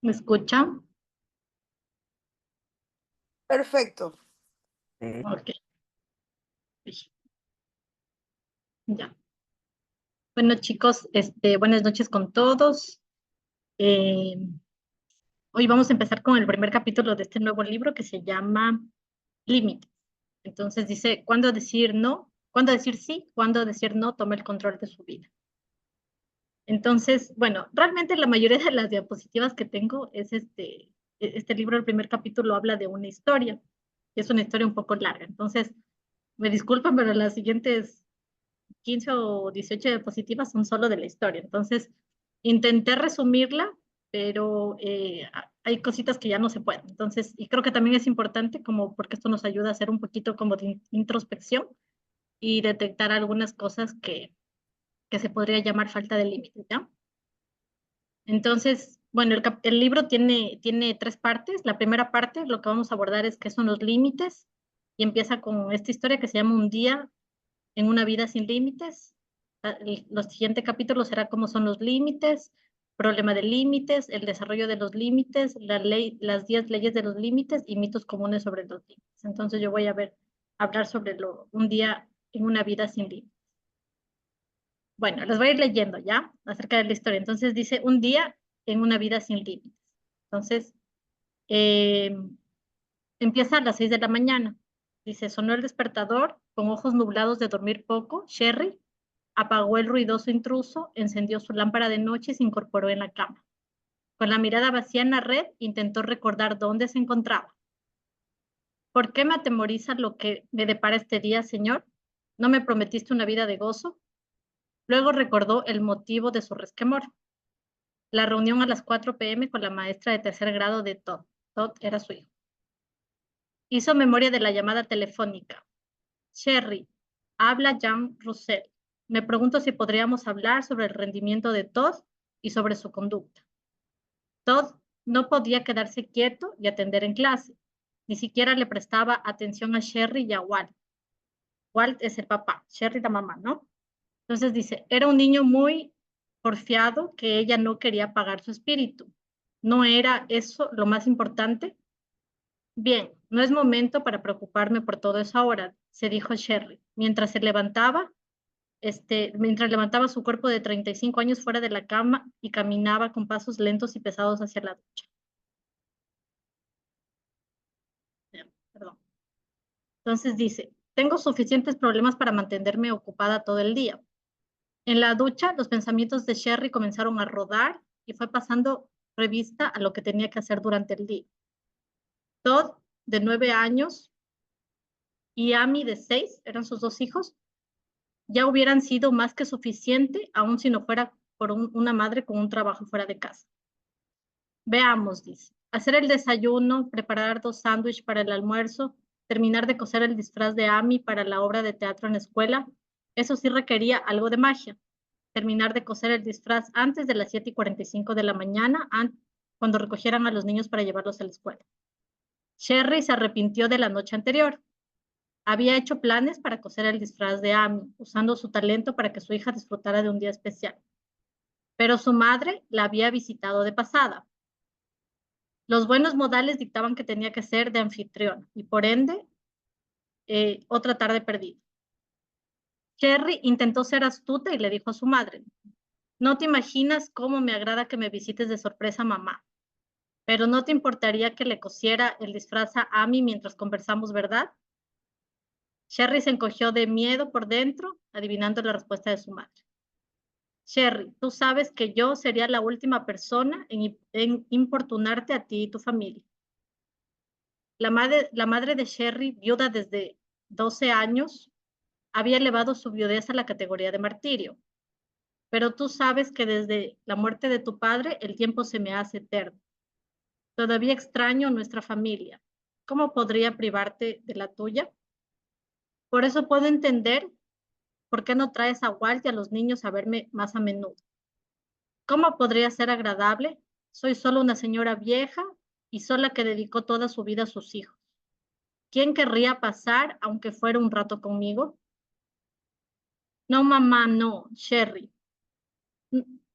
¿Me escuchan? Perfecto. Ok, ya. Bueno, chicos, buenas noches con todos. Eh, Hoy vamos a empezar con el primer capítulo de este nuevo libro que se llama Límites. Entonces dice, ¿cuándo decir no? ¿Cuándo decir sí? ¿Cuándo decir no? Toma el control de su vida. Entonces, bueno, realmente la mayoría de las diapositivas que tengo es este libro, el primer capítulo habla de una historia. Es una historia un poco larga. Entonces, me disculpan, pero las siguientes 15 o 18 diapositivas son solo de la historia. Entonces, intenté resumirla, pero hay cositas que ya no se pueden. Entonces, y creo que también es importante como porque esto nos ayuda a hacer un poquito como de introspección y detectar algunas cosas que se podría llamar falta de límites, ¿ya? Entonces, bueno, el libro tiene tres partes. La primera parte, lo que vamos a abordar es qué son los límites y empieza con esta historia que se llama Un día en una vida sin límites. Los siguientes capítulos será cómo son los límites, problema de límites, el desarrollo de los límites, las 10 leyes de los límites y mitos comunes sobre los límites. Entonces yo voy a hablar sobre un día en una vida sin límites. Bueno, les voy a ir leyendo ya acerca de la historia. Entonces dice, un día en una vida sin límites. Entonces, eh, empieza a las 6 de la mañana. Dice, sonó el despertador, con ojos nublados de dormir poco, Sherry apagó el ruidoso intruso, encendió su lámpara de noche y se incorporó en la cama. Con la mirada vacía en la red, intentó recordar dónde se encontraba. ¿Por qué me atemoriza lo que me depara este día, Señor? ¿No me prometiste una vida de gozo? Luego recordó el motivo de su resquemor. La reunión a las 4 p.m. con la maestra de tercer grado de Todd. Todd era su hijo. Hizo memoria de la llamada telefónica. Sherry, habla Jean Russell. Me pregunto si podríamos hablar sobre el rendimiento de Todd y sobre su conducta. Todd no podía quedarse quieto y atender en clase. Ni siquiera le prestaba atención a Sherry y a Walt. Walt es el papá, Sherry la mamá, ¿no? Entonces dice, era un niño muy porfiado que ella no quería apagar su espíritu. ¿No era eso lo más importante? Bien, no es momento para preocuparme por todo eso ahora, se dijo Sherry, mientras levantaba su cuerpo de 35 años fuera de la cama y caminaba con pasos lentos y pesados hacia la ducha. Perdón. Entonces dice, tengo suficientes problemas para mantenerme ocupada todo el día. En la ducha, los pensamientos de Sherry comenzaron a rodar y fue pasando revista a lo que tenía que hacer durante el día. Todd, de 9 años, y Amy, de 6, eran sus dos hijos, ya hubieran sido más que suficiente, aun si no fuera por una madre con un trabajo fuera de casa. Veamos, dice. Hacer el desayuno, preparar 2 sándwiches para el almuerzo, terminar de coser el disfraz de Amy para la obra de teatro en la escuela. Eso sí requería algo de magia. Terminar de coser el disfraz antes de las 7:45 de la mañana, cuando recogieran a los niños para llevarlos a la escuela. Sherry se arrepintió de la noche anterior. Había hecho planes para coser el disfraz de Amy, usando su talento para que su hija disfrutara de un día especial. Pero su madre la había visitado de pasada. Los buenos modales dictaban que tenía que ser de anfitrión y por ende, otra tarde perdida. Sherry intentó ser astuta y le dijo a su madre, no te imaginas cómo me agrada que me visites de sorpresa, mamá, pero no te importaría que le cosiera el disfraz a Amy mientras conversamos, ¿verdad? Sherry se encogió de miedo por dentro, adivinando la respuesta de su madre. Sherry, tú sabes que yo sería la última persona en importunarte a ti y tu familia. La madre de Sherry, viuda desde 12 años, había elevado su viudez a la categoría de martirio. Pero tú sabes que desde la muerte de tu padre el tiempo se me hace eterno. Todavía extraño nuestra familia. ¿Cómo podría privarte de la tuya? Por eso puedo entender por qué no traes a Walt y a los niños a verme más a menudo. ¿Cómo podría ser agradable? Soy solo una señora vieja y sola que dedicó toda su vida a sus hijos. ¿Quién querría pasar, aunque fuera un rato conmigo? No, mamá, no, Sherry.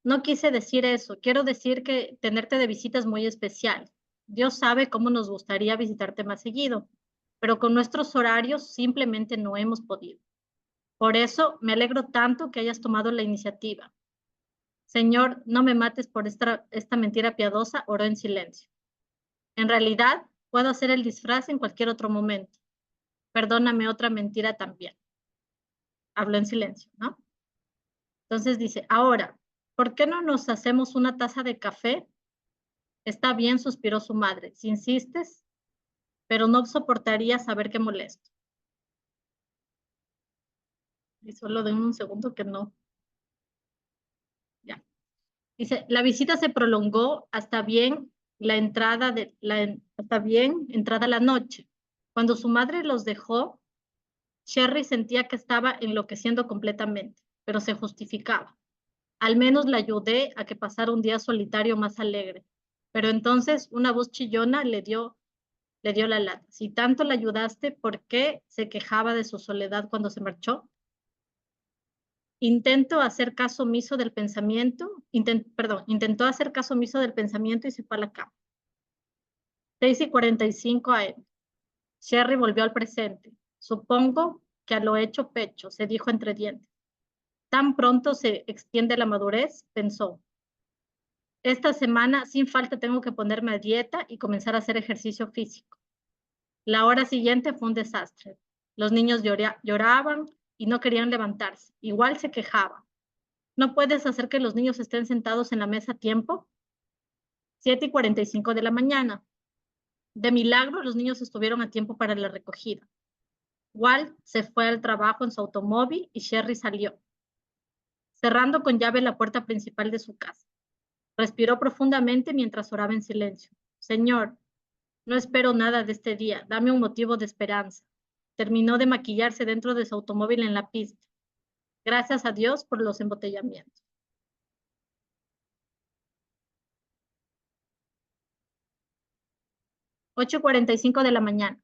No quise decir eso. Quiero decir que tenerte de visita es muy especial. Dios sabe cómo nos gustaría visitarte más seguido, pero con nuestros horarios simplemente no hemos podido. Por eso me alegro tanto que hayas tomado la iniciativa. Señor, no me mates por esta mentira piadosa, oró en silencio. En realidad, puedo hacer el disfraz en cualquier otro momento. Perdóname otra mentira también. Habló en silencio, ¿no? Entonces dice, ahora, ¿por qué no nos hacemos una taza de café? Está bien, suspiró su madre. Si insistes, pero no soportaría saber que molesto. Y solo denme un segundo que no. Ya. Dice, la visita se prolongó hasta bien hasta bien entrada la noche. Cuando su madre los dejó, Sherry sentía que estaba enloqueciendo completamente, pero se justificaba. Al menos la ayudé a que pasara un día solitario más alegre. Pero entonces una voz chillona le dio la lata. Si tanto la ayudaste, ¿por qué se quejaba de su soledad cuando se marchó? Intentó hacer caso omiso del pensamiento y se fue a la cama. 6:45 AM. Sherry volvió al presente. Supongo que a lo hecho pecho, se dijo entre dientes. Tan pronto se extiende la madurez, pensó. Esta semana, sin falta, tengo que ponerme a dieta y comenzar a hacer ejercicio físico. La hora siguiente fue un desastre. Los niños lloraban y no querían levantarse. Igual se quejaban. ¿No puedes hacer que los niños estén sentados en la mesa a tiempo? 7:45 de la mañana. De milagro, los niños estuvieron a tiempo para la recogida. Walt se fue al trabajo en su automóvil y Sherry salió, cerrando con llave la puerta principal de su casa. Respiró profundamente mientras oraba en silencio. Señor, no espero nada de este día. Dame un motivo de esperanza. Terminó de maquillarse dentro de su automóvil en la pista. Gracias a Dios por los embotellamientos. 8:45 de la mañana.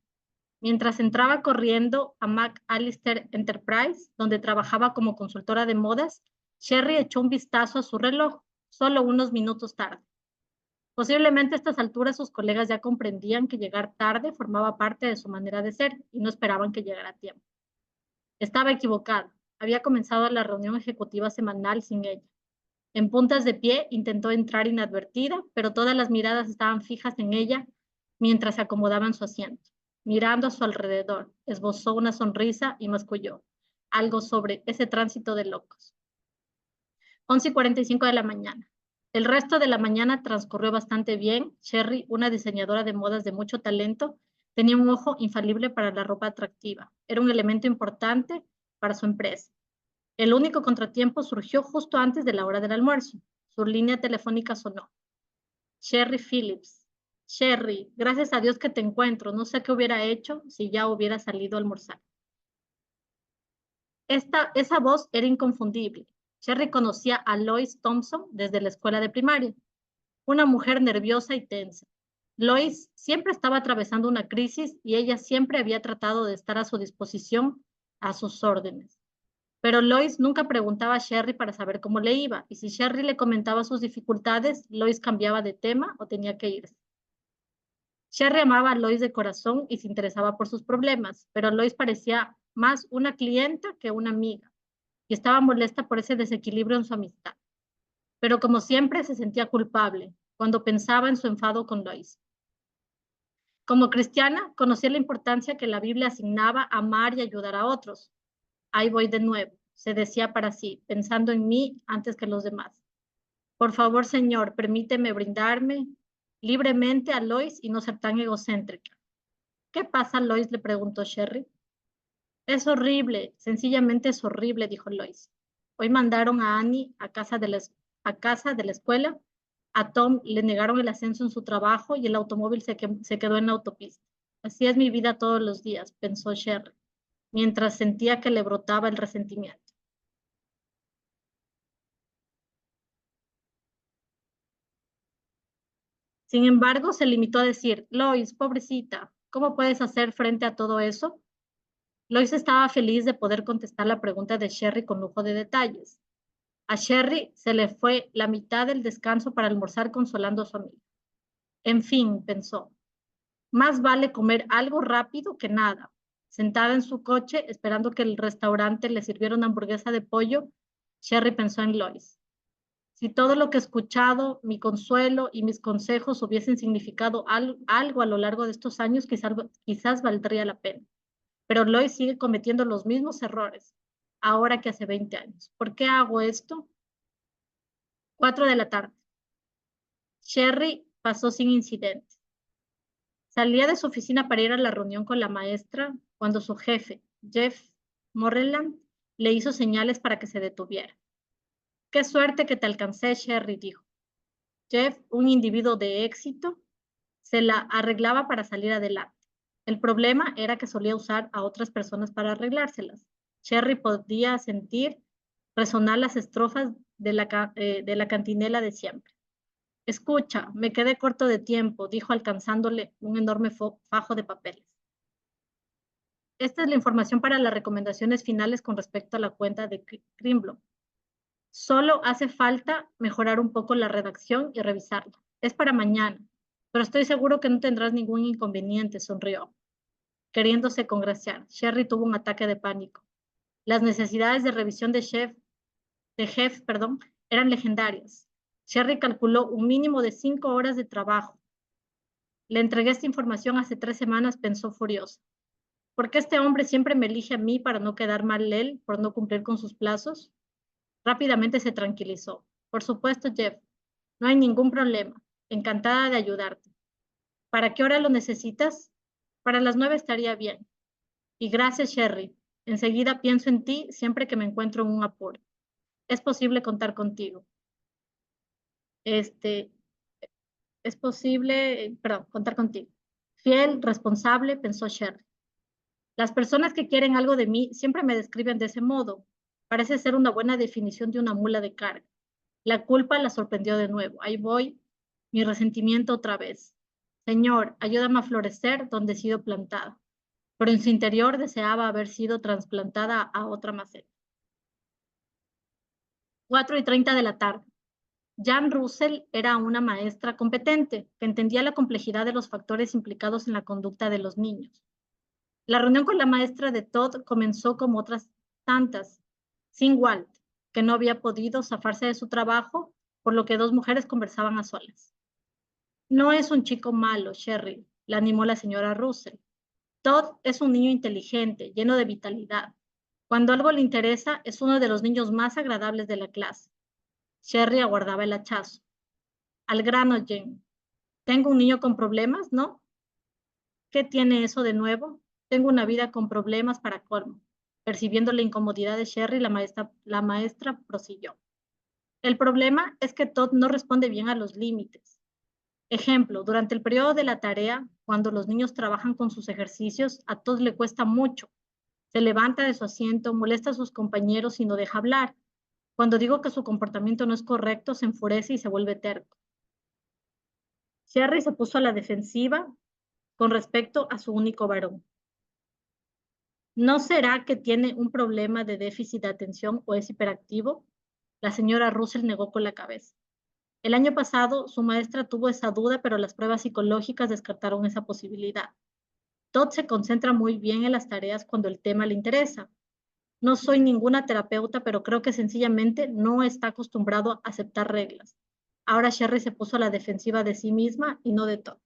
Mientras entraba corriendo a McAllister Enterprise, donde trabajaba como consultora de modas, Sherry echó un vistazo a su reloj, solo unos minutos tarde. Posiblemente a estas alturas sus colegas ya comprendían que llegar tarde formaba parte de su manera de ser y no esperaban que llegara a tiempo. Estaba equivocado. Había comenzado la reunión ejecutiva semanal sin ella. En puntas de pie intentó entrar inadvertida, pero todas las miradas estaban fijas en ella mientras se acomodaba en su asiento. Mirando a su alrededor, esbozó una sonrisa y masculló algo sobre ese tránsito de locos. 11:45 de la mañana. El resto de la mañana transcurrió bastante bien. Sherry, una diseñadora de modas de mucho talento, tenía un ojo infalible para la ropa atractiva. Era un elemento importante para su empresa. El único contratiempo surgió justo antes de la hora del almuerzo. Su línea telefónica sonó. Sherry Phillips. Sherry, gracias a Dios que te encuentro. No sé qué hubiera hecho si ya hubiera salido a almorzar. Esa voz era inconfundible. Sherry conocía a Lois Thompson desde la escuela de primaria, una mujer nerviosa y tensa. Lois siempre estaba atravesando una crisis y ella siempre había tratado de estar a su disposición, a sus órdenes. Pero Lois nunca preguntaba a Sherry para saber cómo le iba, y si Sherry le comentaba sus dificultades, Lois cambiaba de tema o tenía que irse. Sherry amaba a Lois de corazón y se interesaba por sus problemas, pero Lois parecía más una clienta que una amiga, y estaba molesta por ese desequilibrio en su amistad. Pero como siempre se sentía culpable cuando pensaba en su enfado con Lois. Como cristiana, conocía la importancia que la Biblia asignaba a amar y ayudar a otros. Ahí voy de nuevo, se decía para sí, pensando en mí antes que los demás. Por favor, Señor, permíteme brindarme libremente a Lois y no ser tan egocéntrica. ¿Qué pasa, Lois? Le preguntó Sherry. Es horrible, sencillamente es horrible, dijo Lois. Hoy mandaron a Annie a casa de la escuela. A Tom le negaron el ascenso en su trabajo y el automóvil se quedó en la autopista. Así es mi vida todos los días, pensó Sherry, mientras sentía que le brotaba el resentimiento. Sin embargo, se limitó a decir, Lois, pobrecita, ¿cómo puedes hacer frente a todo eso? Lois estaba feliz de poder contestar la pregunta de Sherry con lujo de detalles. A Sherry se le fue la mitad del descanso para almorzar consolando a su amiga. En fin, pensó, más vale comer algo rápido que nada. Sentada en su coche, esperando que el restaurante le sirviera una hamburguesa de pollo, Sherry pensó en Lois. Si todo lo que he escuchado, mi consuelo y mis consejos hubiesen significado algo a lo largo de estos años, quizás valdría la pena. Pero Lois sigue cometiendo los mismos errores, ahora que hace 20 años. ¿Por qué hago esto? 4 de la tarde. Sherry pasó sin incidente. Salía de su oficina para ir a la reunión con la maestra cuando su jefe, Jeff Moreland, le hizo señales para que se detuviera. Qué suerte que te alcancé, Sherry, dijo. Jeff, un individuo de éxito, se la arreglaba para salir adelante. El problema era que solía usar a otras personas para arreglárselas. Sherry podía sentir resonar las estrofas de la cantinela de siempre. Escucha, me quedé corto de tiempo, dijo alcanzándole un enorme fajo de papeles. Esta es la información para las recomendaciones finales con respecto a la cuenta de Crimblom. Solo hace falta mejorar un poco la redacción y revisarla. Es para mañana, pero estoy seguro que no tendrás ningún inconveniente, sonrió, queriéndose congraciar. Sherry tuvo un ataque de pánico. Las necesidades de revisión de Jeff, eran legendarias. Sherry calculó un mínimo de 5 horas de trabajo. Le entregué esta información hace 3 semanas, pensó furiosa. ¿Por qué este hombre siempre me elige a mí para no quedar mal él, por no cumplir con sus plazos? Rápidamente se tranquilizó. Por supuesto, Jeff, no hay ningún problema. Encantada de ayudarte. ¿Para qué hora lo necesitas? Para las 9 estaría bien. Y gracias, Sherry. Enseguida pienso en ti siempre que me encuentro en un apuro. Es posible contar contigo. Es posible, contar contigo. Fiel, responsable, pensó Sherry. Las personas que quieren algo de mí siempre me describen de ese modo. Parece ser una buena definición de una mula de carga. La culpa la sorprendió de nuevo. Ahí voy, mi resentimiento otra vez. Señor, ayúdame a florecer donde he sido plantada. Pero en su interior deseaba haber sido trasplantada a otra maceta. 4:30 de la tarde. Jan Russell era una maestra competente que entendía la complejidad de los factores implicados en la conducta de los niños. La reunión con la maestra de Todd comenzó como otras tantas, sin Walt, que no había podido zafarse de su trabajo, por lo que 2 mujeres conversaban a solas. No es un chico malo, Sherry, la animó la señora Russell. Todd es un niño inteligente, lleno de vitalidad. Cuando algo le interesa, es uno de los niños más agradables de la clase. Sherry aguardaba el hachazo. Al grano, Jane. Tengo un niño con problemas, ¿no? ¿Qué tiene eso de nuevo? Tengo una vida con problemas para colmo. Percibiendo la incomodidad de Sherry, la maestra prosiguió. El problema es que Todd no responde bien a los límites. Ejemplo, durante el periodo de la tarea, cuando los niños trabajan con sus ejercicios, a Todd le cuesta mucho. Se levanta de su asiento, molesta a sus compañeros y no deja hablar. Cuando digo que su comportamiento no es correcto, se enfurece y se vuelve terco. Sherry se puso a la defensiva con respecto a su único varón. ¿No será que tiene un problema de déficit de atención o es hiperactivo? La señora Russell negó con la cabeza. El año pasado, su maestra tuvo esa duda, pero las pruebas psicológicas descartaron esa posibilidad. Todd se concentra muy bien en las tareas cuando el tema le interesa. No soy ninguna terapeuta, pero creo que sencillamente no está acostumbrado a aceptar reglas. Ahora Sherry se puso a la defensiva de sí misma y no de Todd.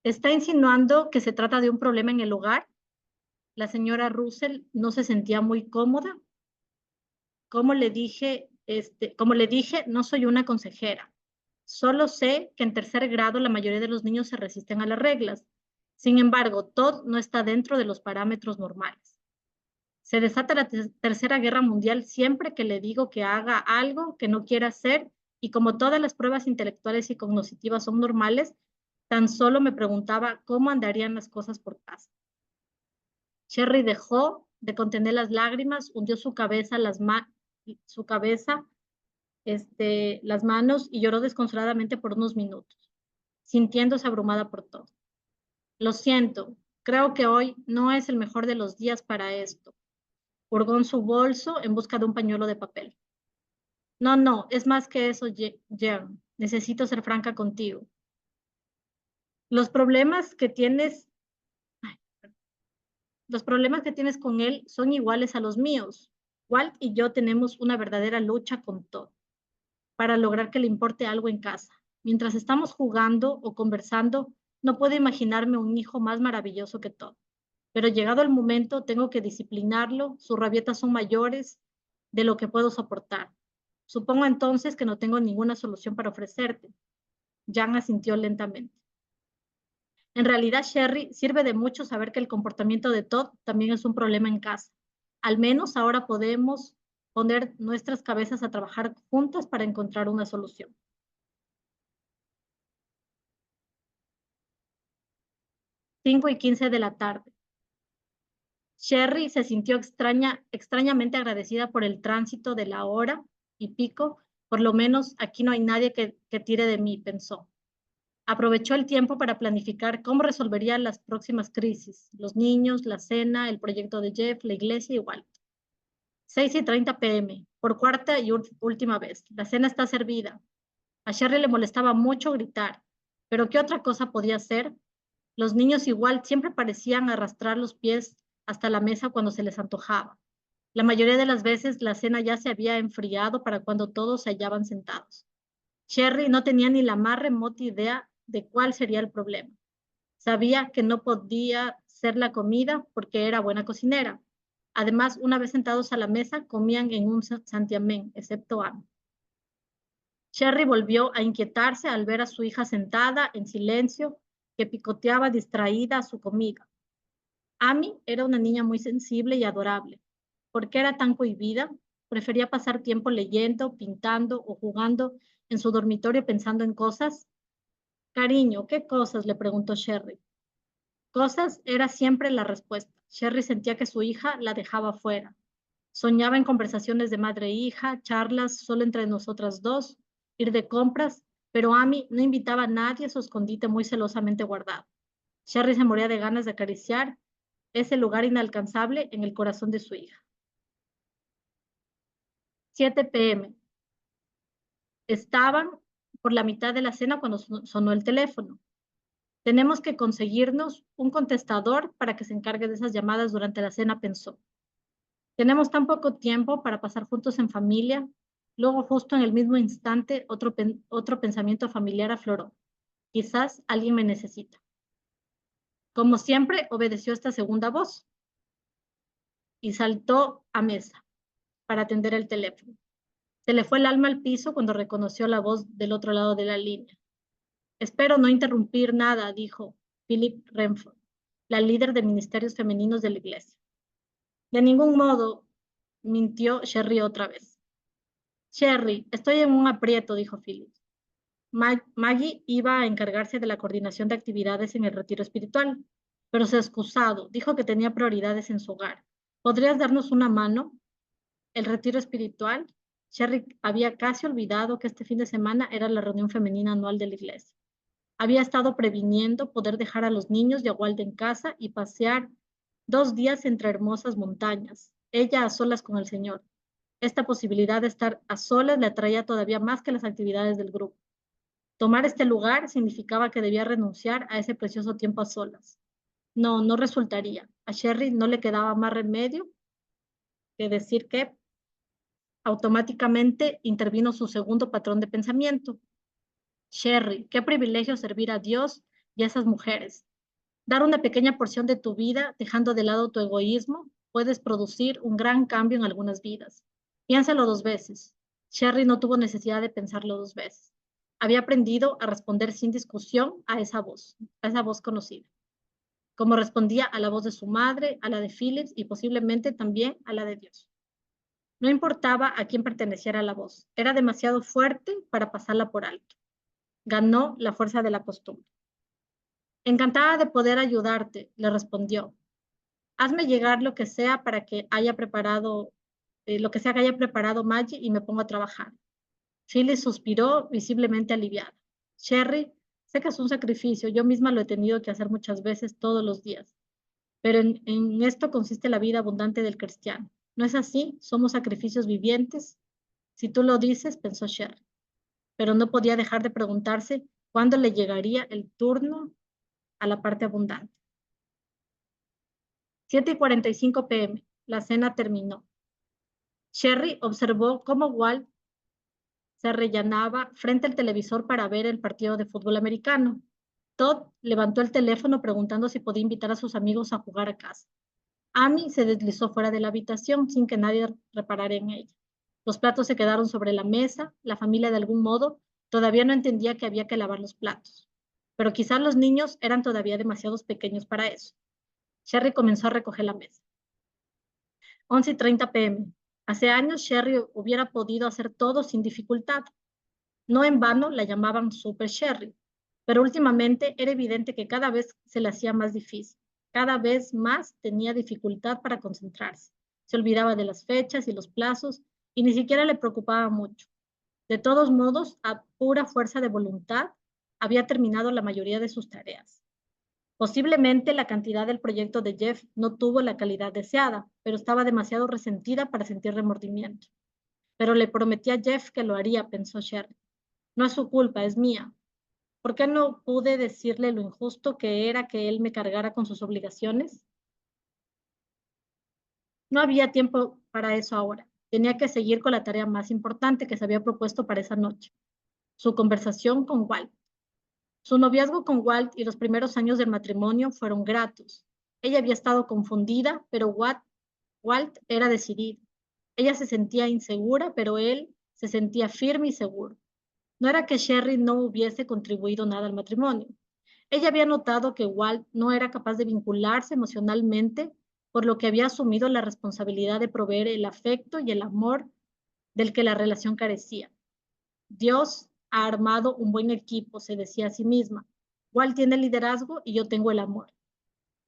¿Está insinuando que se trata de un problema en el hogar? La señora Russell no se sentía muy cómoda. Como le dije, no soy una consejera. Solo sé que en 3er grado la mayoría de los niños se resisten a las reglas. Sin embargo, Todd no está dentro de los parámetros normales. Se desata la Tercera Guerra Mundial siempre que le digo que haga algo que no quiera hacer y como todas las pruebas intelectuales y cognitivas son normales, tan solo me preguntaba cómo andarían las cosas por casa. Sherry dejó de contener las lágrimas, hundió su cabeza, las manos y lloró desconsoladamente por unos minutos, sintiéndose abrumada por todo. Lo siento, Creo que hoy no es el mejor de los días para esto. Hurgó en su bolso en busca de un pañuelo de papel. No, no, es más que eso, Jen. Necesito ser franca contigo. Los problemas que tienes, los problemas que tienes con él son iguales a los míos. Walt y yo tenemos una verdadera lucha con todo para lograr que le importe algo en casa. Mientras estamos jugando o conversando, no puedo imaginarme un hijo más maravilloso que todo. Pero llegado el momento, tengo que disciplinarlo, sus rabietas son mayores de lo que puedo soportar. Supongo entonces que no tengo ninguna solución para ofrecerte. Jan asintió lentamente. En realidad, Sherry, sirve de mucho saber que el comportamiento de Todd también es un problema en casa. Al menos ahora podemos poner nuestras cabezas a trabajar juntas para encontrar una solución. 5:15 de la tarde. Sherry se sintió extrañamente agradecida por el tránsito de la hora y pico. Por lo menos aquí no hay nadie que tire de mí, pensó. Aprovechó el tiempo para planificar cómo resolvería las próximas crisis, los niños, la cena, el proyecto de Jeff, la iglesia y Walt. 6:30 p.m., por cuarta y última vez. La cena está servida. A Sherry le molestaba mucho gritar, pero ¿qué otra cosa podía hacer? Los niños igual siempre parecían arrastrar los pies hasta la mesa cuando se les antojaba. La mayoría de las veces la cena ya se había enfriado para cuando todos se hallaban sentados. Sherry no tenía ni la más remota idea de cuál sería el problema. Sabía que no podía ser la comida porque era buena cocinera. Además, una vez sentados a la mesa, comían en un santiamén, excepto Amy. Sherry volvió a inquietarse al ver a su hija sentada en silencio, que picoteaba distraída a su comida. Amy era una niña muy sensible y adorable. ¿Por qué era tan cohibida? Prefería pasar tiempo leyendo, pintando o jugando en su dormitorio pensando en cosas. Cariño, ¿qué cosas? Le preguntó Sherry. Cosas era siempre la respuesta. Sherry sentía que su hija la dejaba fuera. Soñaba en conversaciones de madre e hija, charlas solo entre nosotras dos, ir de compras, pero Amy no invitaba a nadie a su escondite muy celosamente guardado. Sherry se moría de ganas de acariciar ese lugar inalcanzable en el corazón de su hija. 7 p.m. Estaban por la mitad de la cena cuando sonó el teléfono. Tenemos que conseguirnos un contestador para que se encargue de esas llamadas durante la cena, pensó. Tenemos tan poco tiempo para pasar juntos en familia. Luego, justo en el mismo instante, otro pensamiento familiar afloró. Quizás alguien me necesita. Como siempre, obedeció esta segunda voz y saltó a mesa para atender el teléfono. Se le fue el alma al piso cuando reconoció la voz del otro lado de la línea. Espero no interrumpir nada, dijo Philip Renford, la líder de ministerios femeninos de la iglesia. De ningún modo, mintió Sherry otra vez. Sherry, estoy en un aprieto, dijo Philip. Maggie iba a encargarse de la coordinación de actividades en el retiro espiritual, pero se ha excusado, dijo que tenía prioridades en su hogar. ¿Podrías darnos una mano? El retiro espiritual. Sherry había casi olvidado que este fin de semana era la reunión femenina anual de la iglesia. Había estado previniendo poder dejar a los niños de Agualde en casa y pasear 2 días entre hermosas montañas, ella a solas con el Señor. Esta posibilidad de estar a solas le atraía todavía más que las actividades del grupo. Tomar este lugar significaba que debía renunciar a ese precioso tiempo a solas. No, no resultaría. A Sherry no le quedaba más remedio que decir que automáticamente intervino su segundo patrón de pensamiento. Sherry, qué privilegio servir a Dios y a esas mujeres. Dar una pequeña porción de tu vida, dejando de lado tu egoísmo, puedes producir un gran cambio en algunas vidas. Piénsalo 2 veces. Sherry no tuvo necesidad de pensarlo 2 veces. Había aprendido a responder sin discusión a esa voz conocida, como respondía a la voz de su madre, a la de Phillips y posiblemente también a la de Dios. No importaba a quién perteneciera la voz, era demasiado fuerte para pasarla por alto. Ganó la fuerza de la costumbre. Encantada de poder ayudarte, le respondió. Hazme llegar lo que sea para que haya preparado, lo que sea que haya preparado Maggie y me pongo a trabajar. Phyllis suspiró, visiblemente aliviada. Sherry, sé que es un sacrificio, yo misma lo he tenido que hacer muchas veces todos los días, Pero en esto consiste la vida abundante del cristiano. ¿No es así? Somos sacrificios vivientes. Si tú lo dices, pensó Sherry, pero no podía dejar de preguntarse cuándo le llegaría el turno a la parte abundante. 7:45 p.m. La cena terminó. Sherry observó cómo Walt se arrellanaba frente al televisor para ver el partido de fútbol americano. Todd levantó el teléfono preguntando si podía invitar a sus amigos a jugar a casa. Amy se deslizó fuera de la habitación sin que nadie reparara en ella. Los platos se quedaron sobre la mesa. La familia, de algún modo, todavía no entendía que había que lavar los platos. Pero quizás los niños eran todavía demasiados pequeños para eso. Sherry comenzó a recoger la mesa. 11:30 p.m. Hace años Sherry hubiera podido hacer todo sin dificultad. No en vano la llamaban Super Sherry, pero últimamente era evidente que cada vez se le hacía más difícil. Cada vez más tenía dificultad para concentrarse. Se olvidaba de las fechas y los plazos y ni siquiera le preocupaba mucho. De todos modos, a pura fuerza de voluntad, había terminado la mayoría de sus tareas. Posiblemente la cantidad del proyecto de Jeff no tuvo la calidad deseada, pero estaba demasiado resentida para sentir remordimiento. Pero le prometí a Jeff que lo haría, pensó Sherry. No es su culpa, es mía. ¿Por qué no pude decirle lo injusto que era que él me cargara con sus obligaciones? No había tiempo para eso ahora. Tenía que seguir con la tarea más importante que se había propuesto para esa noche, su conversación con Walt. Su noviazgo con Walt y los primeros años del matrimonio fueron gratos. Ella había estado confundida, pero Walt era decidido. Ella se sentía insegura, pero él se sentía firme y seguro. No era que Sherry no hubiese contribuido nada al matrimonio. Ella había notado que Walt no era capaz de vincularse emocionalmente, por lo que había asumido la responsabilidad de proveer el afecto y el amor del que la relación carecía. Dios ha armado un buen equipo, se decía a sí misma. Walt tiene el liderazgo y yo tengo el amor.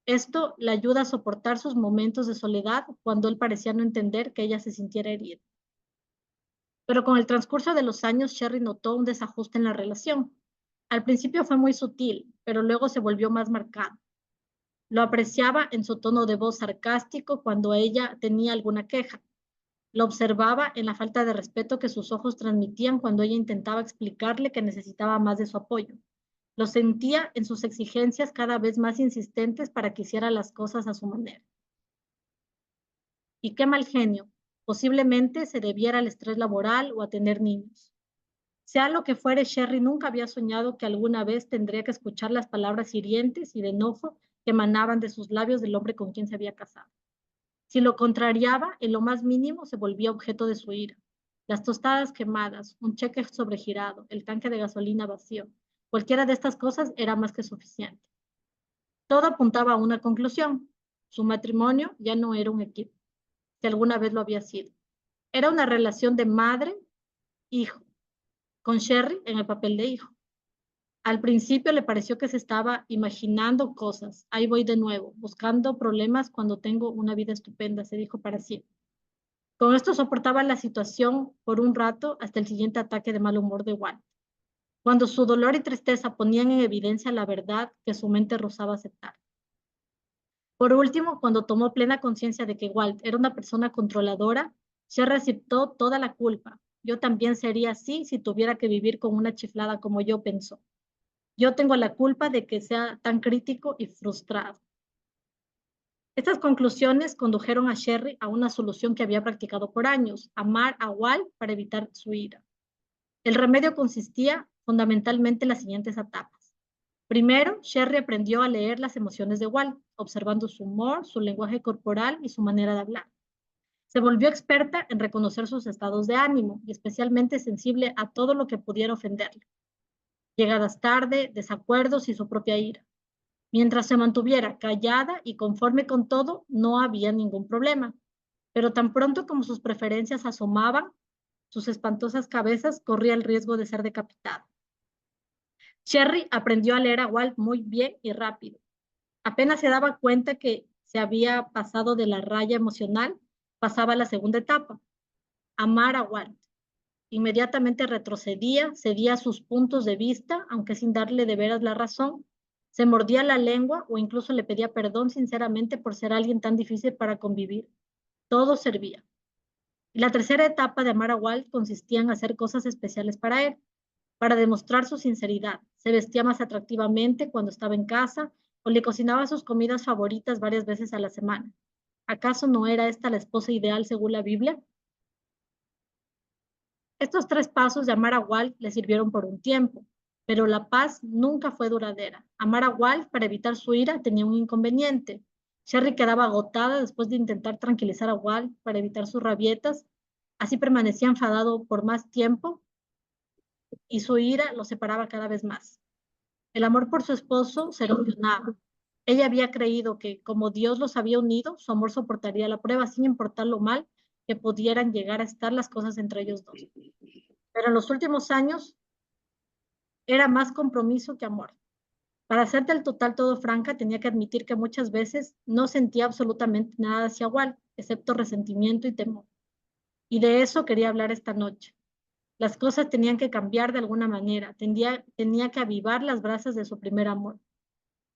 Esto le ayuda a soportar sus momentos de soledad cuando él parecía no entender que ella se sintiera herida. Pero con el transcurso de los años, Sherry notó un desajuste en la relación. Al principio fue muy sutil, pero luego se volvió más marcado. Lo apreciaba en su tono de voz sarcástico cuando ella tenía alguna queja. Lo observaba en la falta de respeto que sus ojos transmitían cuando ella intentaba explicarle que necesitaba más de su apoyo. Lo sentía en sus exigencias cada vez más insistentes para que hiciera las cosas a su manera. Y qué mal genio. Posiblemente se debiera al estrés laboral o a tener niños. Sea lo que fuere, Sherry nunca había soñado que alguna vez tendría que escuchar las palabras hirientes y de enojo que emanaban de sus labios del hombre con quien se había casado. Si lo contrariaba, en lo más mínimo se volvía objeto de su ira. Las tostadas quemadas, un cheque sobregirado, el tanque de gasolina vacío, cualquiera de estas cosas era más que suficiente. Todo apuntaba a una conclusión. Su matrimonio ya no era un equipo, si alguna vez lo había sido. Era una relación de madre-hijo, con Sherry en el papel de hijo. Al principio le pareció que se estaba imaginando cosas. Ahí voy de nuevo, buscando problemas cuando tengo una vida estupenda, se dijo para sí. Con esto soportaba la situación por un rato hasta el siguiente ataque de mal humor de Walt, cuando su dolor y tristeza ponían en evidencia la verdad que su mente rozaba aceptar. Por último, cuando tomó plena conciencia de que Walt era una persona controladora, se aceptó toda la culpa. Yo también sería así si tuviera que vivir con una chiflada como yo, pensó. Yo tengo la culpa de que sea tan crítico y frustrado. Estas conclusiones condujeron a Sherry a una solución que había practicado por años, amar a Walt para evitar su ira. El remedio consistía fundamentalmente en las siguientes etapas. Primero, Sherry aprendió a leer las emociones de Walt, observando su humor, su lenguaje corporal y su manera de hablar. Se volvió experta en reconocer sus estados de ánimo y especialmente sensible a todo lo que pudiera ofenderle. Llegadas tarde, desacuerdos y su propia ira. Mientras se mantuviera callada y conforme con todo, no había ningún problema. Pero tan pronto como sus preferencias asomaban, sus espantosas cabezas corría el riesgo de ser decapitada. Sherry aprendió a leer a Walt muy bien y rápido. Apenas se daba cuenta que se había pasado de la raya emocional, pasaba a la segunda etapa, amar a Walt. Inmediatamente retrocedía, cedía a sus puntos de vista, aunque sin darle de veras la razón, Se mordía la lengua o incluso le pedía perdón sinceramente por ser alguien tan difícil para convivir. Todo servía. Y la tercera etapa de amar a Walt consistía en hacer cosas especiales para él, para demostrar su sinceridad. Se vestía más atractivamente cuando estaba en casa o le cocinaba sus comidas favoritas varias veces a la semana. ¿Acaso no era esta la esposa ideal según la Biblia? Estos 3 pasos de amar a Walt le sirvieron por un tiempo, pero la paz nunca fue duradera. Amar a Walt para evitar su ira tenía un inconveniente. Sherry quedaba agotada después de intentar tranquilizar a Walt para evitar sus rabietas. Así permanecía enfadado por más tiempo y su ira lo separaba cada vez más. El amor por su esposo se erosionaba. Ella había creído que, como Dios los había unido, su amor soportaría la prueba sin importar lo mal que pudieran llegar a estar las cosas entre ellos dos. Pero en los últimos años era más compromiso que amor. Para hacerte el total todo franca, tenía que admitir que muchas veces no sentía absolutamente nada hacia Walt, excepto resentimiento y temor. Y de eso quería hablar esta noche. Las cosas tenían que cambiar de alguna manera, tenía que avivar las brasas de su primer amor.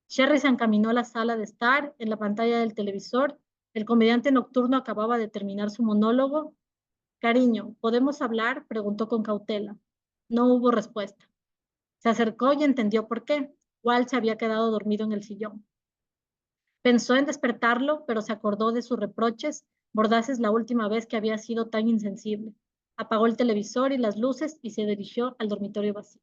Sherry se encaminó a la sala de estar, en la pantalla del televisor. El comediante nocturno acababa de terminar su monólogo. Cariño, ¿podemos hablar?, preguntó con cautela. No hubo respuesta. Se acercó y entendió por qué. Walt se había quedado dormido en el sillón. Pensó en despertarlo, pero se acordó de sus reproches mordaces la última vez que había sido tan insensible. Apagó el televisor y las luces y se dirigió al dormitorio vacío.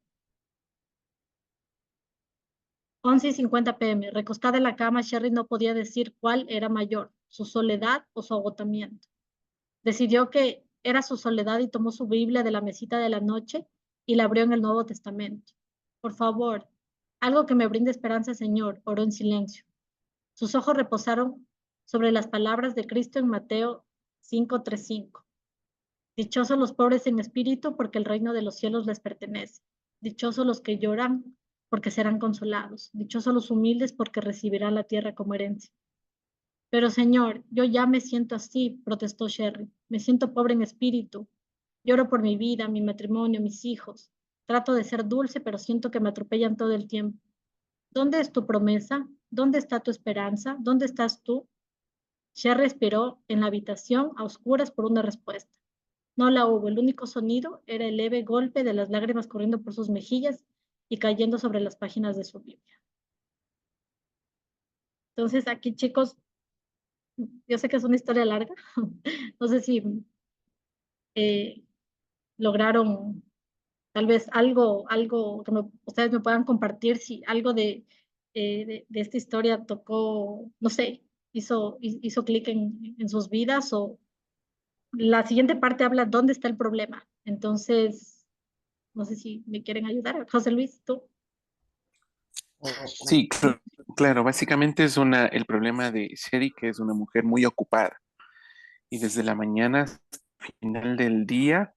11:50 p.m. Recostada en la cama, Sherry no podía decir cuál era mayor, su soledad o su agotamiento. Decidió que era su soledad y tomó su Biblia de la mesita de la noche y la abrió en el Nuevo Testamento. Por favor, algo que me brinde esperanza, Señor, oró en silencio. Sus ojos reposaron sobre las palabras de Cristo en Mateo 5:35. Dichosos los pobres en espíritu, porque el reino de los cielos les pertenece. Dichosos los que lloran, porque serán consolados. Dichosos los humildes, porque recibirán la tierra como herencia. Pero Señor, yo ya me siento así, protestó Sherry. Me siento pobre en espíritu. Lloro por mi vida, mi matrimonio, mis hijos. Trato de ser dulce, pero siento que me atropellan todo el tiempo. ¿Dónde es tu promesa? ¿Dónde está tu esperanza? ¿Dónde estás tú? Sherry esperó en la habitación a oscuras por una respuesta. No la hubo. El único sonido era el leve golpe de las lágrimas corriendo por sus mejillas y cayendo sobre las páginas de su Biblia. Entonces, aquí, chicos, yo sé que es una historia larga. No sé si eh, lograron tal vez algo que ustedes me puedan compartir, si algo de esta historia tocó, no sé, hizo clic en sus vidas, o la siguiente parte habla dónde está el problema. Entonces, no sé si me quieren ayudar. José Luis, tú. Sí, claro, básicamente es el problema de Sherry, que es una mujer muy ocupada y desde la mañana hasta el final del día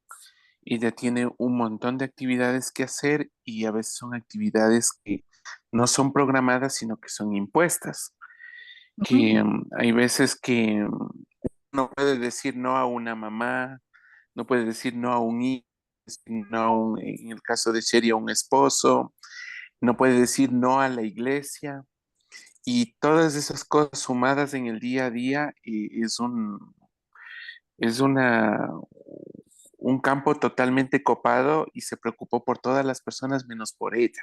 ella tiene un montón de actividades que hacer y a veces son actividades que no son programadas, sino que son impuestas. Ujú, Que hay veces que no puede decir no a una mamá, no puede decir no a un hijo, no en el caso de Sherry, a un esposo, no puede decir no a la iglesia. Y todas esas cosas sumadas en el día a día es un campo totalmente copado y se preocupó por todas las personas menos por ella.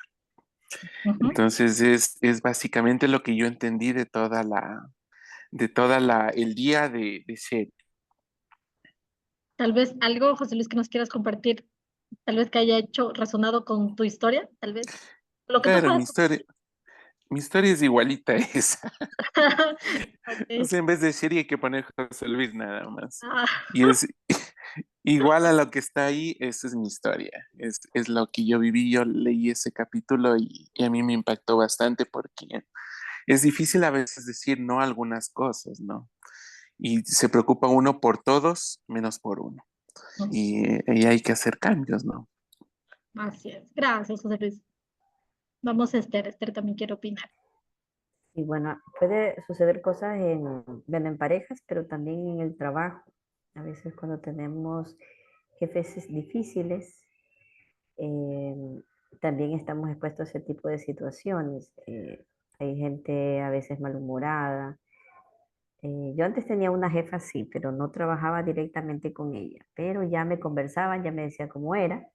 ujú. Entonces es básicamente lo que yo entendí el día de Sherry. Tal vez algo, José Luis, que nos quieras compartir, tal vez que haya hecho, resonado con tu historia, tal vez. Lo que tú Claro, puedas. mi historia es igualita a esa. O Ok. sea, en vez de Sherry hay que poner José Luis nada más. Ah, Y es igual a lo que está ahí, esa es mi historia. Es lo que yo viví, yo leí ese capítulo y a mí me impactó bastante porque es difícil a veces decir no a algunas cosas, ¿no? Y se preocupa uno por todos menos por uno. Y hay que hacer cambios, ¿no? así es. Gracias, José Luis. Vamos a Esther. Esther también quiere opinar. Y bueno, puede suceder cosas bueno, en parejas, pero también en el trabajo. A veces cuando tenemos jefes difíciles, eh, también estamos expuestos a ese tipo de situaciones. Hay gente a veces malhumorada. Yo antes tenía una jefa así, pero no trabajaba directamente con ella, pero ya me conversaban, ya me decía cómo era.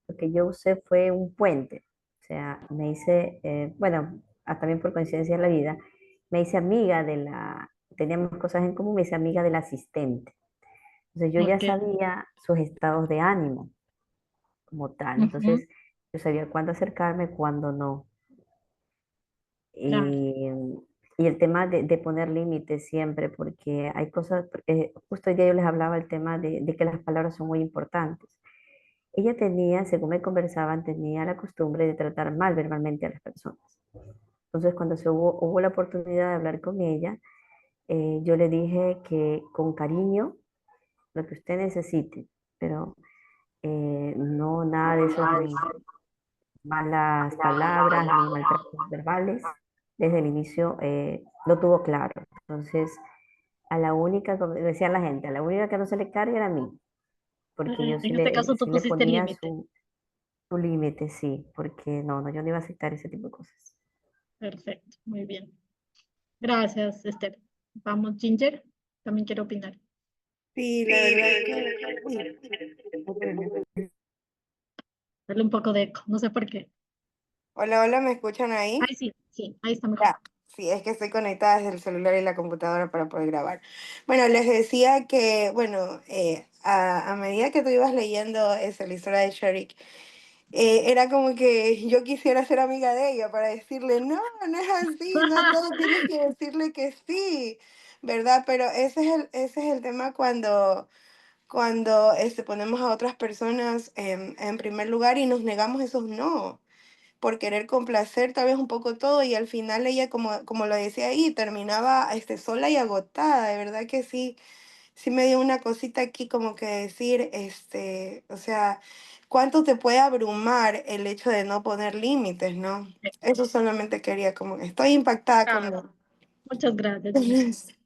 Lo que yo usé fue un puente, o sea, me hice, bueno, también por coincidencia de la vida, me hice amiga de teníamos cosas en común, me hice amiga del asistente. Entonces yo ya Ok. sabía sus estados de ánimo como tal, Ujú, entonces yo sabía cuándo acercarme, cuándo no. claro. Y, y el tema de poner límites siempre, porque hay cosas, justo hoy día yo les hablaba el tema de que las palabras son muy importantes. Ella tenía, según me conversaban, tenía la costumbre de tratar mal verbalmente a las personas. Entonces, cuando hubo la oportunidad de hablar con ella, yo le dije que con cariño, lo que usted necesite, pero no nada de esos ni malas palabras ni maltratos verbales. Desde el inicio lo tuvo claro. Entonces, a la única, como decía la gente, a la única que no se le carga era a mí, porque yo En este caso tú sí le pusiste el ponía límite. su límite, sí, porque no, yo no iba a aceptar ese tipo de cosas. Perfecto, muy bien. Gracias, Esther. Vamos, Ginger. También quiero opinar. Sí, la verdad que, uy, espérenme. Darle un poco de eco, no sé por qué. Hola, hola, ¿me escuchan Ahí ahí? sí, sí, ahí está mejor. Ya, sí, es que estoy conectada desde el celular y la computadora para poder grabar. Bueno, les decía que, bueno, a medida que tú ibas leyendo esa, la historia de Sharik, era como que yo quisiera ser amiga de ella para decirle, no, no es así, no todo tienes que decirle que sí, ¿verdad? Pero ese es el tema cuando ponemos a otras personas en primer lugar y nos negamos esos no, por querer complacer tal vez un poco todo y al final ella, como lo decía ahí, terminaba sola y agotada, de verdad que sí, sí me dio una cosita aquí como que decir, o sea, cuánto te puede abrumar el hecho de no poner límites, ¿no? Eso solamente quería como, estoy impactada con Claro. lo... Muchas gracias, Ginger.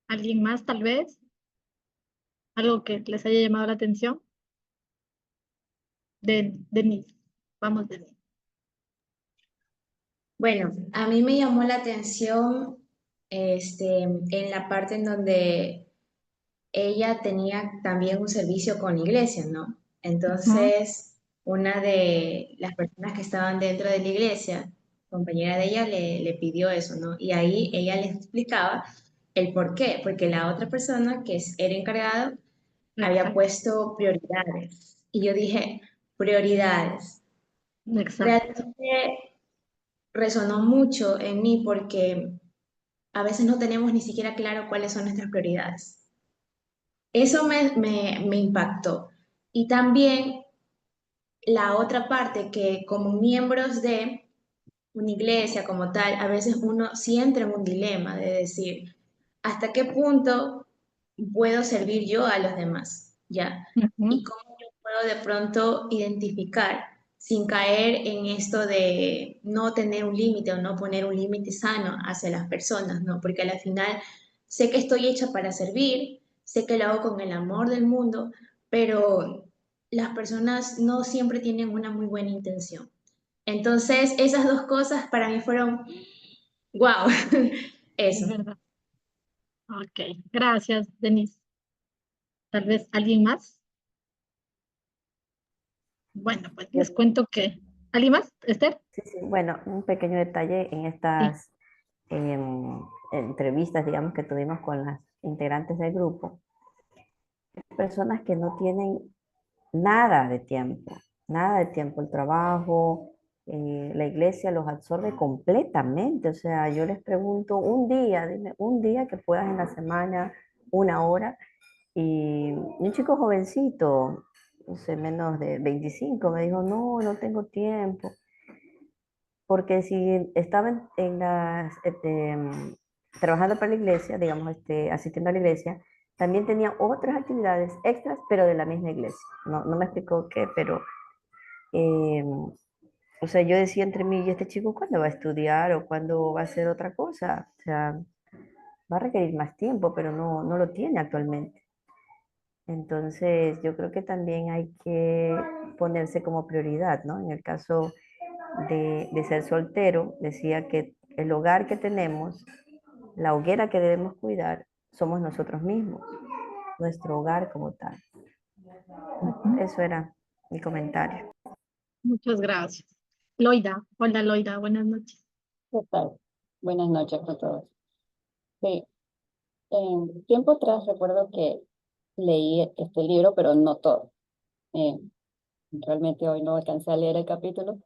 ¿Alguien más, tal vez? ¿Algo que les haya llamado la atención? Denise. Vamos, Denise. Bueno, a mí me llamó la atención en la parte en donde ella tenía también un servicio con la iglesia, ¿no? Ujú, Entonces, una de las personas que estaban dentro de la iglesia, compañera de ella, le pidió eso, ¿no? Y ahí ella les explicaba el por qué, porque la otra persona era encargada había exacto, puesto prioridades. Y yo dije, prioridades. exacto. Realmente resonó mucho en mí porque a veces no tenemos ni siquiera claro cuáles son nuestras prioridades. Eso me impactó. Y también la otra parte que como miembros de una iglesia como tal, a veces uno sí entra en un dilema de decir, ¿hasta qué punto puedo servir yo a los demás? ¿Ya? Ujú, Y cómo yo puedo de pronto identificar sin caer en esto de no tener un límite o no poner un límite sano hacia las personas, ¿no? Porque al final sé que estoy hecha para servir, sé que lo hago con el amor del mundo, pero las personas no siempre tienen una muy buena intención. Entonces, esas dos cosas para mí fueron, wow, es eso. verdad. Ok, gracias, Denise. Tal vez alguien más. Bueno, pues Yo, les cuento que. ¿Alguien más, Esther? sí, sí, bueno, un pequeño detalle en Sí. estas entrevistas, digamos, que tuvimos con las integrantes del grupo, personas que no tienen nada de tiempo, el trabajo, la iglesia los absorbe completamente, o sea, yo les pregunto un día, dime, un día que puedas en la semana, una hora, y un chico jovencito, no sé, menos de 25 me dijo, no, no tengo tiempo, porque si estaba en trabajando para la iglesia, digamos, asistiendo a la iglesia, también tenía otras actividades extras, pero de la misma iglesia. No me explicó qué, pero, eh, o sea, yo decía entre mí, ¿y este chico cuándo va a estudiar o cuándo va a hacer otra cosa? O sea, va a requerir más tiempo, pero no lo tiene actualmente. Entonces, yo creo que también hay que ponerse como prioridad, ¿no? En el caso de ser soltero, decía que el hogar que tenemos, la hoguera que debemos cuidar, somos nosotros mismos, nuestro hogar como tal. Ujú. Eso era mi comentario. Muchas gracias. Loida, hola Loida, buenas noches. ¿Qué tal? Buenas noches a todos. Sí, tiempo atrás recuerdo que leí este libro, pero no todo. Eh, Realmente hoy no alcancé a leer el capítulo,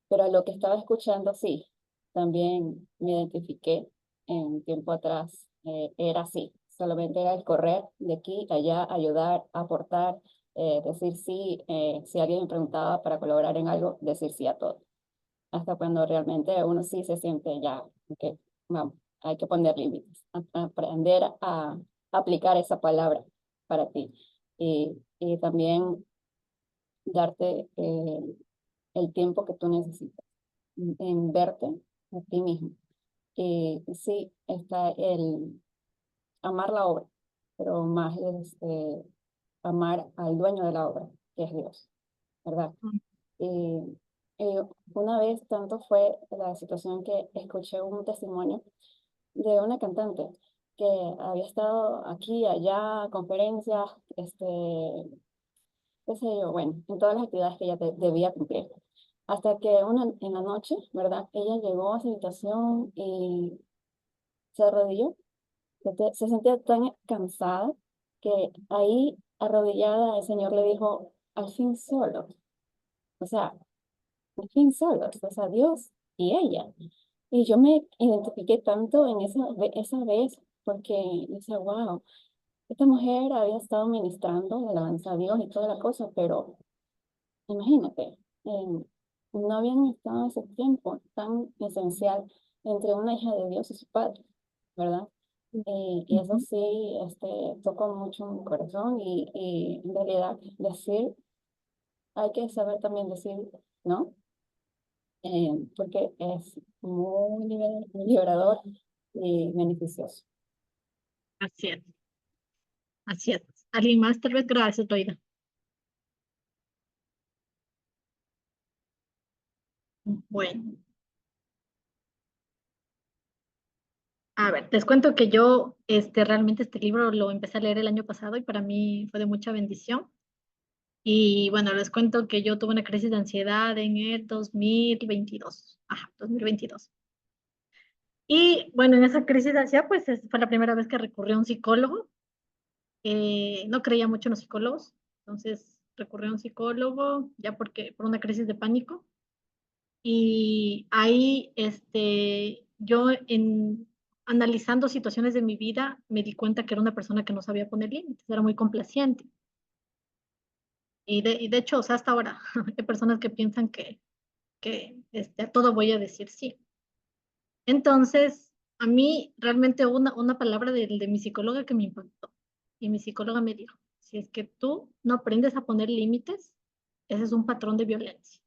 pero a lo que estaba escuchando sí, también me identifiqué en tiempo atrás. Era así, solamente era el correr de aquí a allá, ayudar, aportar, decir sí, si alguien me preguntaba para colaborar en algo, decir sí a todo. Hasta cuando realmente uno sí se siente ya, ok, vamos, hay que poner límites, aprender a aplicar esa palabra para ti y también darte el tiempo que tú necesitas en verte a ti mismo. Y sí, está el amar la obra, pero más es amar al dueño de la obra, que es Dios, ¿verdad? Y, una vez tanto fue la situación que escuché un testimonio de una cantante que había estado aquí, allá, conferencias, qué sé yo, bueno, en todas las actividades que ella debía cumplir. Hasta que en la noche, ¿verdad? Ella llegó a su habitación y se arrodilló, se sentía tan cansada que ahí arrodillada el Señor le dijo, al fin solo, o sea, al fin solos, o sea, Dios y ella. Y yo me identifiqué tanto en esa vez, porque decía, wow, esta mujer había estado ministrando la alabanza a Dios y toda la cosa, pero imagínate, no habían estado ese tiempo tan esencial entre una hija de Dios y su padre, ¿verdad? Y eso Ujú. sí, tocó mucho mi corazón y en realidad decir, hay que saber también decir, ¿no? Porque es muy liberador y beneficioso. Así es, así es. ¿Alguien más? Tal vez, gracias, Loida. Bueno, a ver, les cuento que yo realmente este libro lo empecé a leer el año pasado y para mí fue de mucha bendición. Y bueno, les cuento que yo tuve una crisis de ansiedad en el 2022. Ajá, 2022. Y bueno, en esa crisis de ansiedad, pues fue la primera vez que recurrí a un psicólogo. No creía mucho en los psicólogos, entonces recurrí a un psicólogo ya porque por una crisis de pánico. Y ahí, yo analizando situaciones de mi vida, me di cuenta que era una persona que no sabía poner límites, era muy complaciente. Y de hecho, o sea, hasta ahora hay personas que piensan que a todo voy a decir sí. Entonces, a mí realmente hubo una palabra de mi psicóloga que me impactó. Y mi psicóloga me dijo, si es que tú no aprendes a poner límites, ese es un patrón de violencia.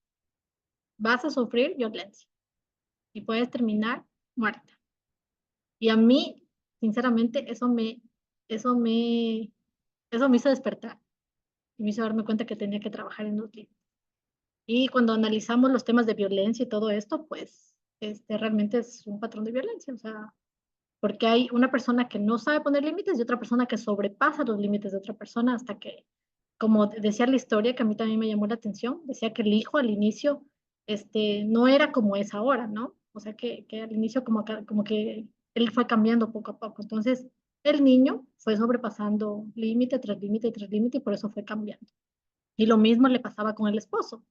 Vas a sufrir violencia y puedes terminar muerta. Y a mí, sinceramente, eso me, eso me hizo despertar y me hizo darme cuenta que tenía que trabajar en los límites. Y cuando analizamos los temas de violencia y todo esto, pues realmente es un patrón de violencia. O sea, porque hay una persona que no sabe poner límites y otra persona que sobrepasa los límites de otra persona hasta que, como decía la historia, que a mí también me llamó la atención, decía que el hijo al inicio no era como es ahora, ¿no? O sea, que al inicio como que él fue cambiando poco a poco. Entonces, el niño fue sobrepasando límite tras límite tras límite y por eso fue cambiando. Y lo mismo le pasaba con el esposo.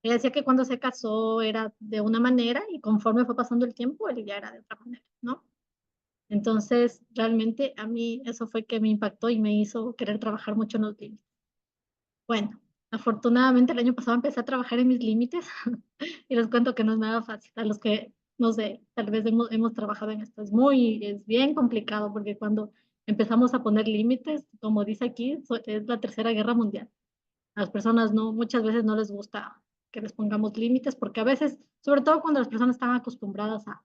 Ella decía que cuando se casó era de una manera y conforme fue pasando el tiempo, él ya era de otra manera, ¿no? Entonces, realmente a mí eso fue que me impactó y me hizo querer trabajar mucho en los límites. Bueno, afortunadamente el año pasado empecé a trabajar en mis límites y les cuento que no es nada fácil. A los que, no sé, tal vez hemos trabajado en esto, es bien complicado porque cuando empezamos a poner límites, como dice aquí, es la tercera guerra mundial. A las personas no, muchas veces no les gusta que les pongamos límites porque a veces, sobre todo cuando las personas están acostumbradas a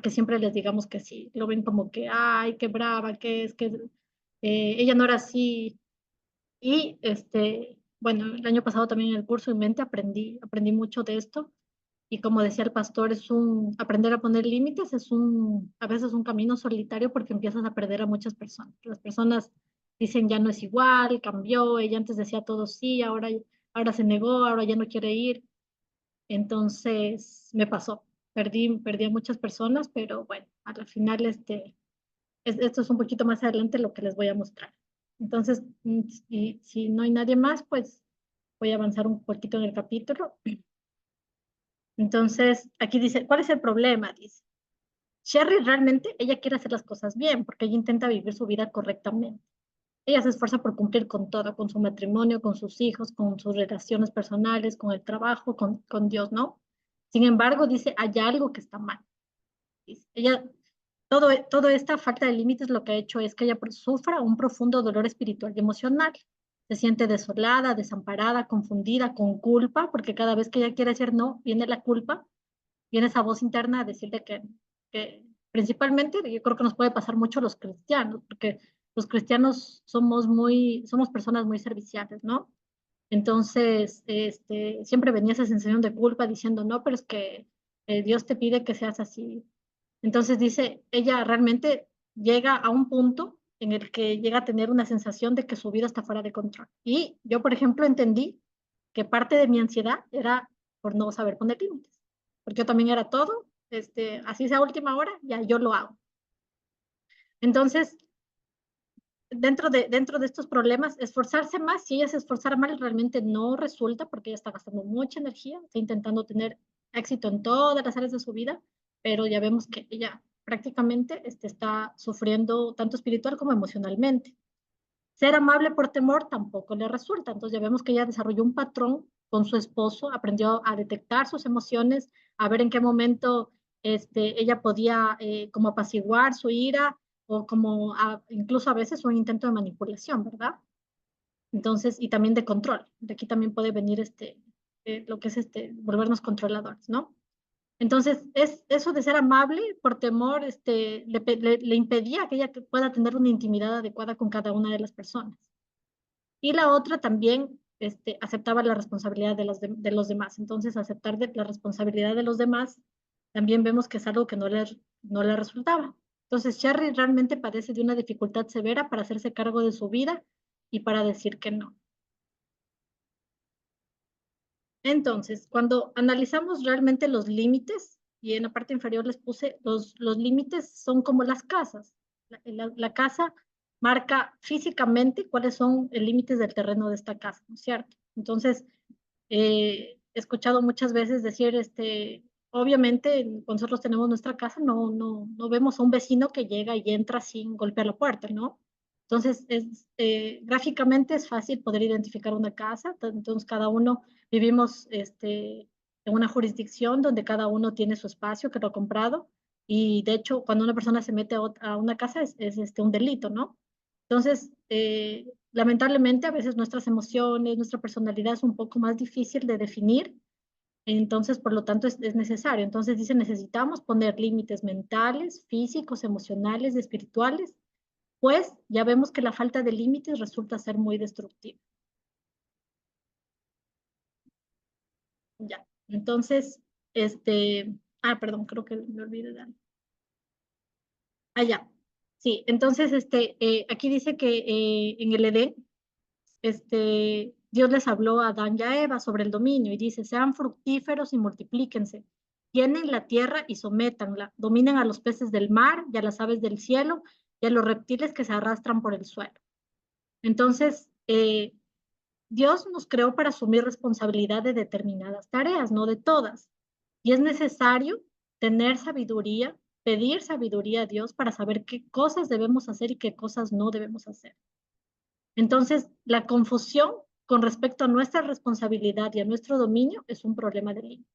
que siempre les digamos que sí. Lo ven como que, ay, qué brava, que es que... Ella no era así. Y bueno, el año pasado también en el curso en mente aprendí mucho de esto. Y como decía el pastor, aprender a poner límites a veces un camino solitario porque empiezas a perder a muchas personas. Las personas dicen ya no es igual, cambió, ella antes decía todo sí, ahora se negó, ahora ya no quiere ir. Entonces me pasó, perdí a muchas personas, pero bueno, al final esto es un poquito más adelante lo que les voy a mostrar. Entonces, si no hay nadie más, pues voy a avanzar un poquito en el capítulo. Entonces, aquí dice, ¿cuál es el problema? Dice, Sherry realmente, ella quiere hacer las cosas bien, porque ella intenta vivir su vida correctamente. Ella se esfuerza por cumplir con todo, con su matrimonio, con sus hijos, con sus relaciones personales, con el trabajo, con Dios, ¿no? Sin embargo, dice, hay algo que está mal. Dice, toda esta falta de límites lo que ha hecho es que ella sufra un profundo dolor espiritual y emocional. Se siente desolada, desamparada, confundida, con culpa, porque cada vez que ella quiere decir no, viene la culpa, viene esa voz interna a decirle que principalmente yo creo que nos puede pasar mucho a los cristianos, porque los cristianos somos personas muy serviciales, ¿no? Entonces, siempre venía esa sensación de culpa diciendo, no, pero es que Dios te pide que seas así. Entonces dice, ella realmente llega a un punto en el que llega a tener una sensación de que su vida está fuera de control. Y yo, por ejemplo, entendí que parte de mi ansiedad era por no saber poner límites, porque yo también era todo, así sea a última hora, ya yo lo hago. Entonces, dentro de estos problemas, esforzarse más, si ella se esforzara mal, realmente no resulta porque ella está gastando mucha energía, está intentando tener éxito en todas las áreas de su vida, pero ya vemos que ella prácticamente está sufriendo tanto espiritual como emocionalmente. Ser amable por temor tampoco le resulta, entonces ya vemos que ella desarrolló un patrón con su esposo, aprendió a detectar sus emociones, a ver en qué momento ella podía como apaciguar su ira o como incluso a veces un intento de manipulación, ¿verdad? Entonces, y también de control. De aquí también puede venir lo que es volvernos controladores, ¿no? Entonces, eso de ser amable por temor, le impedía que ella pueda tener una intimidad adecuada con cada una de las personas. Y la otra también aceptaba la responsabilidad de los demás. Entonces, aceptar la responsabilidad de los demás también vemos que es algo que no le resultaba. Entonces, Sherry realmente padece de una dificultad severa para hacerse cargo de su vida y para decir que no. Entonces, cuando analizamos realmente los límites, y en la parte inferior les puse, los límites son como las casas. La casa marca físicamente cuáles son los límites del terreno de esta casa, ¿no es cierto? Entonces, he escuchado muchas veces decir, obviamente, cuando nosotros tenemos nuestra casa, no vemos a un vecino que llega y entra sin golpear la puerta, ¿no? Entonces, gráficamente es fácil poder identificar una casa, entonces cada uno vivimos en una jurisdicción donde cada uno tiene su espacio que lo ha comprado y de hecho cuando una persona se mete a una casa es un delito, ¿no? Entonces, lamentablemente a veces nuestras emociones, nuestra personalidad es un poco más difícil de definir, entonces por lo tanto es necesario. Entonces dice, necesitamos poner límites mentales, físicos, emocionales, espirituales, pues ya vemos que la falta de límites resulta ser muy destructiva. Ya, entonces, perdón, creo que me olvidé de algo. Ya. Sí, entonces, aquí dice que en el Edén, Dios les habló a Adán y a Eva sobre el dominio y dice, sean fructíferos y multiplíquense, llenen la tierra y sométanla, dominen a los peces del mar y a las aves del cielo y a los reptiles que se arrastran por el suelo. Entonces, Dios nos creó para asumir responsabilidad de determinadas tareas, no de todas. Y es necesario tener sabiduría, pedir sabiduría a Dios para saber qué cosas debemos hacer y qué cosas no debemos hacer. Entonces, la confusión con respecto a nuestra responsabilidad y a nuestro dominio es un problema de límites.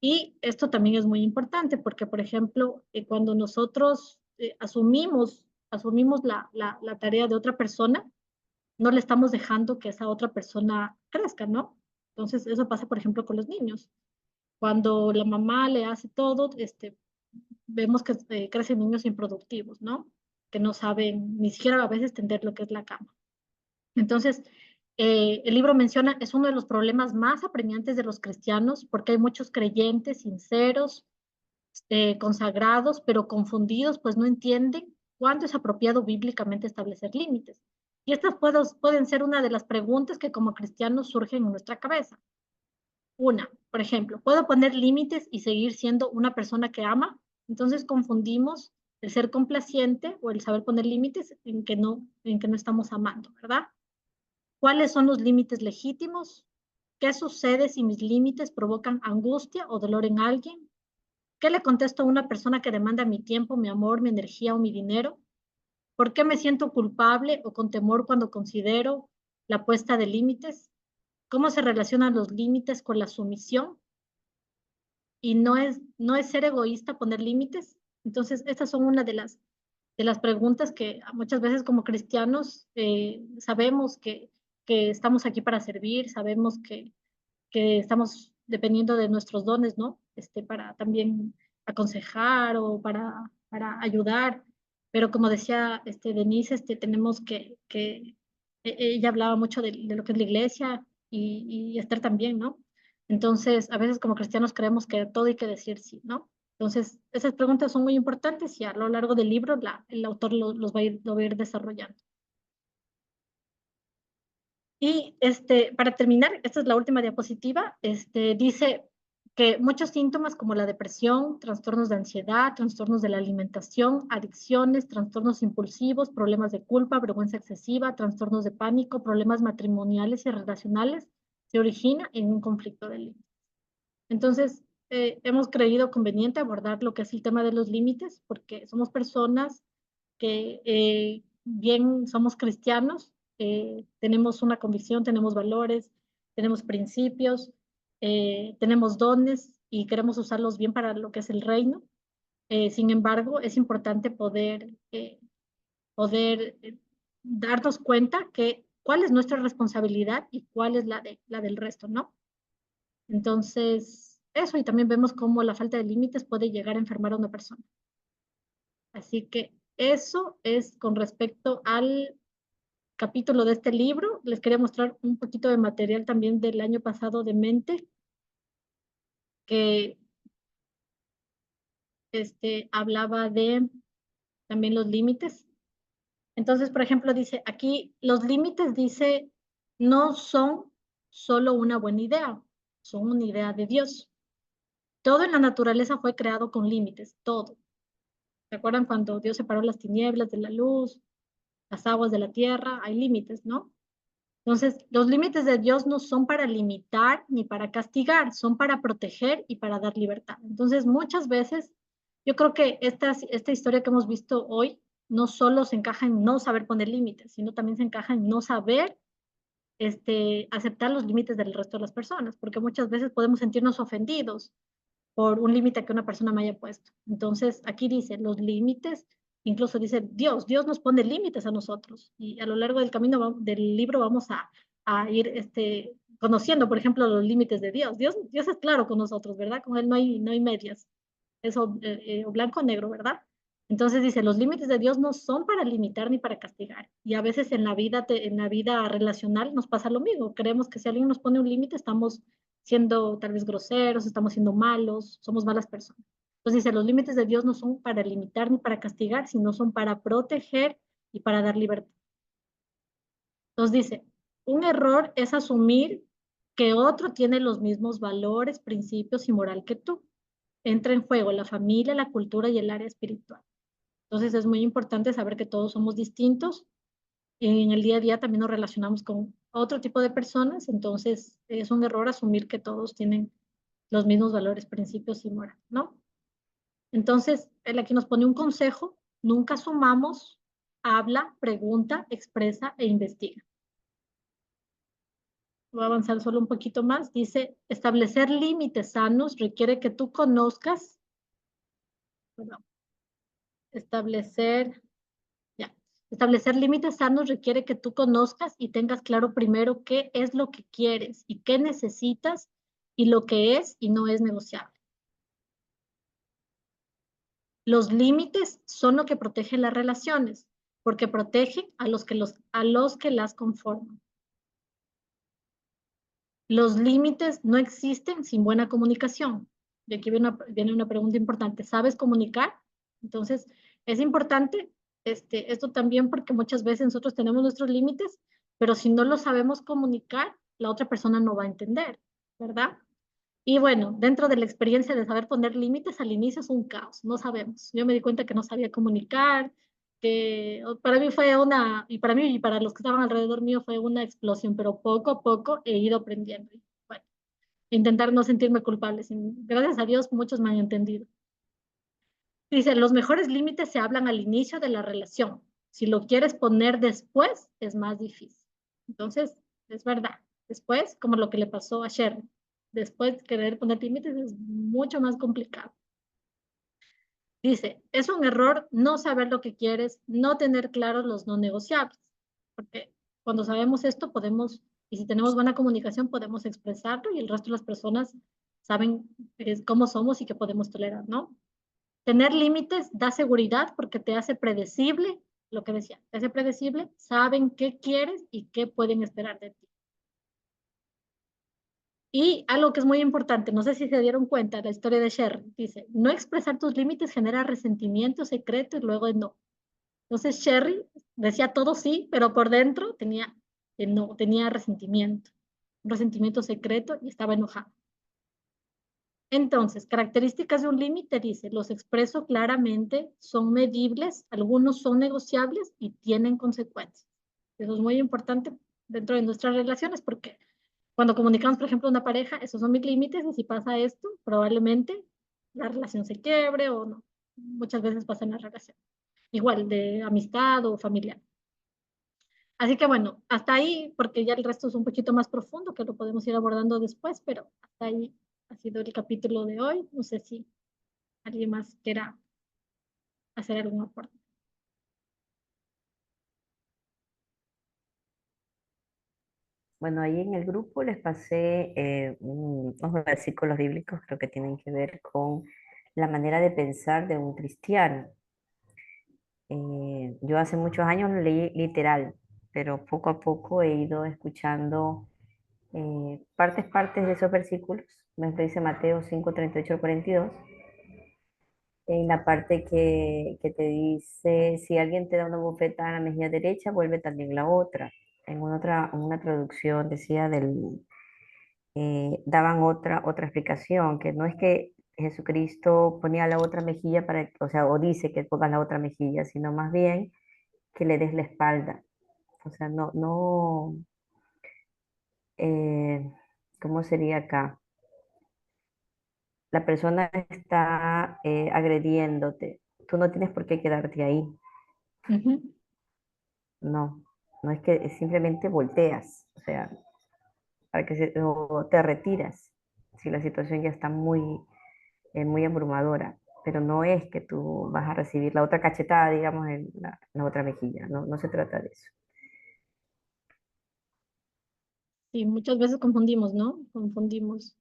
Y esto también es muy importante porque, por ejemplo, cuando nosotros asumimos la tarea de otra persona, no le estamos dejando que esa otra persona crezca, ¿no? Entonces, eso pasa, por ejemplo, con los niños. Cuando la mamá le hace todo, vemos que crecen niños improductivos, ¿no? que no saben ni siquiera a veces tender lo que es la cama. Entonces, el libro menciona, es uno de los problemas más apremiantes de los cristianos, porque hay muchos creyentes sinceros, consagrados, pero confundidos, pues no entienden cuándo es apropiado bíblicamente establecer límites. Y estas pueden ser una de las preguntas que como cristianos surgen en nuestra cabeza. Una, por ejemplo, ¿puedo poner límites y seguir siendo una persona que ama? Entonces confundimos el ser complaciente o el saber poner límites en que no estamos amando, ¿verdad? ¿Cuáles son los límites legítimos? ¿Qué sucede si mis límites provocan angustia o dolor en alguien? ¿Qué le contesto a una persona que demanda mi tiempo, mi amor, mi energía o mi dinero? ¿Por qué me siento culpable o con temor cuando considero la puesta de límites? ¿Cómo se relacionan los límites con la sumisión? Y no es ser egoísta poner límites. Entonces, estas son una de las preguntas que muchas veces como cristianos sabemos que estamos aquí para servir, sabemos que estamos dependiendo de nuestros dones, ¿no? Para también aconsejar o para ayudar. Pero como decía Denise, tenemos ella hablaba mucho de lo que es la iglesia y Esther también, ¿no? Entonces, a veces como cristianos creemos que todo hay que decir sí, ¿no? Entonces, esas preguntas son muy importantes y a lo largo del libro el autor lo va a ir desarrollando. Y para terminar, esta es la última diapositiva, dice que muchos síntomas como la depresión, trastornos de ansiedad, trastornos de la alimentación, adicciones, trastornos impulsivos, problemas de culpa, vergüenza excesiva, trastornos de pánico, problemas matrimoniales y relacionales, se origina en un conflicto de límites. Entonces, hemos creído conveniente abordar lo que es el tema de los límites, porque somos personas que bien somos cristianos, tenemos una convicción, tenemos valores, tenemos principios, tenemos dones y queremos usarlos bien para lo que es el reino. Sin embargo, es importante poder darnos cuenta que cuál es nuestra responsabilidad y cuál es la del resto, ¿no? Entonces, eso, y también vemos cómo la falta de límites puede llegar a enfermar a una persona. Así que eso es con respecto al capítulo de este libro. Les quería mostrar un poquito de material también del año pasado de Mente, que hablaba de también los límites. Entonces, por ejemplo, dice aquí, los límites, dice, no son solo una buena idea, son una idea de Dios. Todo en la naturaleza fue creado con límites, todo. ¿Se acuerdan cuando Dios separó las tinieblas de la luz, las aguas de la tierra? Hay límites, ¿no? Entonces, los límites de Dios no son para limitar ni para castigar, son para proteger y para dar libertad. Entonces, muchas veces, yo creo que esta historia que hemos visto hoy no solo se encaja en no saber poner límites, sino también se encaja en no saber aceptar los límites del resto de las personas, porque muchas veces podemos sentirnos ofendidos por un límite que una persona me haya puesto. Entonces, aquí dice, los límites, incluso dice Dios nos pone límites a nosotros. Y a lo largo del camino del libro vamos a ir conociendo, por ejemplo, los límites de Dios. Dios es claro con nosotros, ¿verdad? Con Él no hay medias. Es o blanco o negro, ¿verdad? Entonces dice, los límites de Dios no son para limitar ni para castigar. Y a veces en en la vida relacional nos pasa lo mismo. Creemos que si alguien nos pone un límite, estamos siendo tal vez groseros, estamos siendo malos, somos malas personas. Entonces dice, los límites de Dios no son para limitar ni para castigar, sino son para proteger y para dar libertad. Entonces dice, un error es asumir que otro tiene los mismos valores, principios y moral que tú. Entra en juego la familia, la cultura y el área espiritual. Entonces es muy importante saber que todos somos distintos. En el día a día también nos relacionamos con otro tipo de personas, entonces es un error asumir que todos tienen los mismos valores, principios y moral, ¿no? Entonces, él aquí nos pone un consejo: nunca asumamos, habla, pregunta, expresa e investiga. Voy a avanzar solo un poquito más. Dice, establecer límites sanos requiere que tú conozcas, perdón, establecer límites sanos requiere que tú conozcas y tengas claro primero qué es lo que quieres y qué necesitas y lo que es y no es negociable. Los límites son lo que protegen las relaciones, porque protegen a los que las conforman. Los límites no existen sin buena comunicación. Y aquí viene una pregunta importante. ¿Sabes comunicar? Entonces, es importante esto también porque muchas veces nosotros tenemos nuestros límites, pero si no los sabemos comunicar, la otra persona no va a entender, ¿verdad? Y bueno, dentro de la experiencia de saber poner límites, al inicio es un caos, no sabemos. Yo me di cuenta que no sabía comunicar, que para mí fue y para mí y para los que estaban alrededor mío fue una explosión, pero poco a poco he ido aprendiendo. Bueno, intentar no sentirme culpable. Gracias a Dios, muchos me han entendido. Dice, los mejores límites se hablan al inicio de la relación. Si lo quieres poner después, es más difícil. Entonces, es verdad. Después, como lo que le pasó a Sherry, después querer poner límites es mucho más complicado. Dice, es un error no saber lo que quieres, no tener claros los no negociables. Porque cuando sabemos esto, y si tenemos buena comunicación, podemos expresarlo y el resto de las personas saben cómo somos y qué podemos tolerar, ¿no? Tener límites da seguridad porque te hace predecible, lo que decía, te hace predecible, saben qué quieres y qué pueden esperar de ti. Y algo que es muy importante, no sé si se dieron cuenta, la historia de Sherry, dice, no expresar tus límites genera resentimiento secreto y luego no. Entonces Sherry decía todo sí, pero por dentro no, tenía resentimiento, un resentimiento secreto y estaba enojada. Entonces, características de un límite, dice, los expreso claramente, son medibles, algunos son negociables y tienen consecuencias. Eso es muy importante dentro de nuestras relaciones porque cuando comunicamos, por ejemplo, a una pareja, esos son mis límites y si pasa esto, probablemente la relación se quiebre o no. Muchas veces pasa en la relación. Igual de amistad o familiar. Así que bueno, hasta ahí, porque ya el resto es un poquito más profundo, que lo podemos ir abordando después, pero hasta ahí ha sido el capítulo de hoy. No sé si alguien más quiera hacer algún aporte. Bueno, ahí en el grupo les pasé unos versículos bíblicos, creo que tienen que ver con la manera de pensar de un cristiano. Yo hace muchos años lo leí literal, pero poco a poco he ido escuchando partes de esos versículos. Me dice Mateo 5, 38 al 42. En la parte que te dice, si alguien te da una bofetada en la mejilla derecha, vuelve también la otra. En una traducción decía daban otra explicación, que no es que Jesucristo ponía la otra mejilla o sea, o dice que pongas la otra mejilla, sino más bien que le des la espalda. O sea, eh, ¿cómo sería acá? La persona está agrediéndote. Tú no tienes por qué quedarte ahí. Ujú. No, no es que simplemente volteas, o sea, o te retiras si la situación ya está muy abrumadora, pero no es que tú vas a recibir la otra cachetada, digamos, en la otra mejilla, no, no se trata de eso. Sí, muchas veces confundimos, ¿no? Confundimos.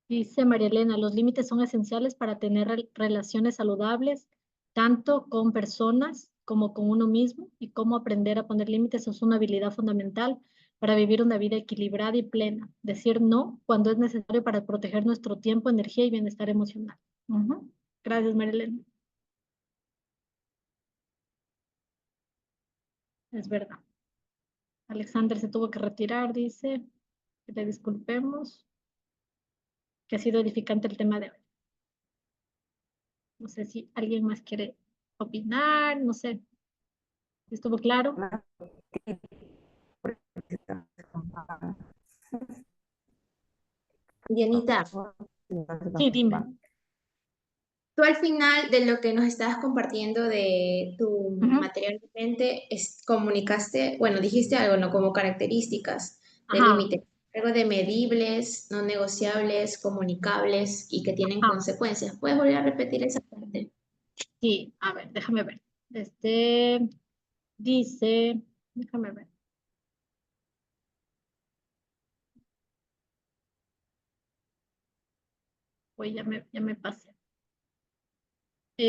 Dice María Elena, los límites son esenciales para tener relaciones saludables, tanto con personas como con uno mismo, y cómo aprender a poner límites es una habilidad fundamental para vivir una vida equilibrada y plena. Decir no cuando es necesario para proteger nuestro tiempo, energía y bienestar emocional. Ujú. Gracias, María Elena. Es verdad. Alexander se tuvo que retirar, dice, que le disculpemos, que ha sido edificante el tema de hoy. No sé si alguien más quiere opinar, no sé. ¿Estuvo claro? Dianita, Sí, dime. tú al final de lo que nos estabas compartiendo de tu Ujú. material anteriormente, comunicaste, bueno, dijiste algo, ¿no? Como características de Ajá, límite, algo de medibles, no negociables, comunicables y que tienen ajá. consecuencias. ¿Puedes volver a repetir esa parte? Sí, a ver, déjame ver. Este dice, déjame ver. Uy, ya me pasé.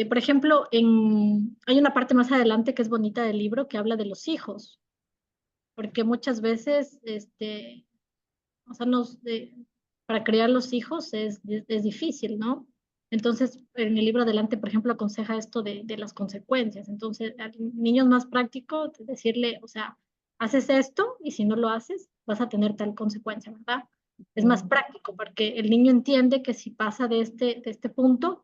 Por ejemplo, hay una parte más adelante que es bonita del libro que habla de los hijos, porque muchas veces, o sea, para criar los hijos es difícil, ¿no? Entonces, en el libro adelante, por ejemplo, aconseja esto de las consecuencias. Entonces, al niño es más práctico decirle, o sea, haces esto y si no lo haces, vas a tener tal consecuencia, ¿verdad? Es más práctico porque el niño entiende que si pasa de este punto,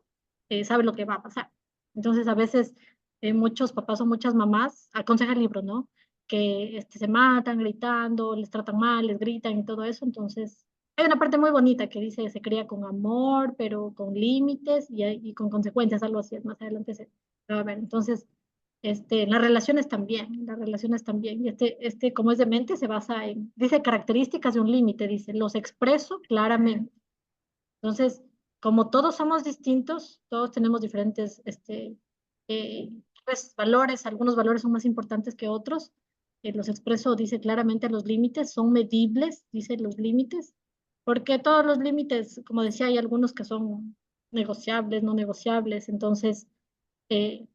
sabe lo que va a pasar. Entonces, a veces muchos papás o muchas mamás aconsejan el libro, ¿no? Que se matan gritando, les tratan mal, les gritan y todo eso. Entonces, hay una parte muy bonita que dice se cría con amor, pero con límites y con consecuencias, algo así. Más adelante se va a ver. Entonces, las relaciones también. Y como es de mente, se basa dice características de un límite, dice, los expreso claramente. Entonces, como todos somos distintos, todos tenemos diferentes eh, pues, valores, algunos valores son más importantes que otros. Los expreso, dice claramente, los límites son medibles, dice los límites, porque todos los límites, como decía, hay algunos que son negociables, no negociables, entonces, eh,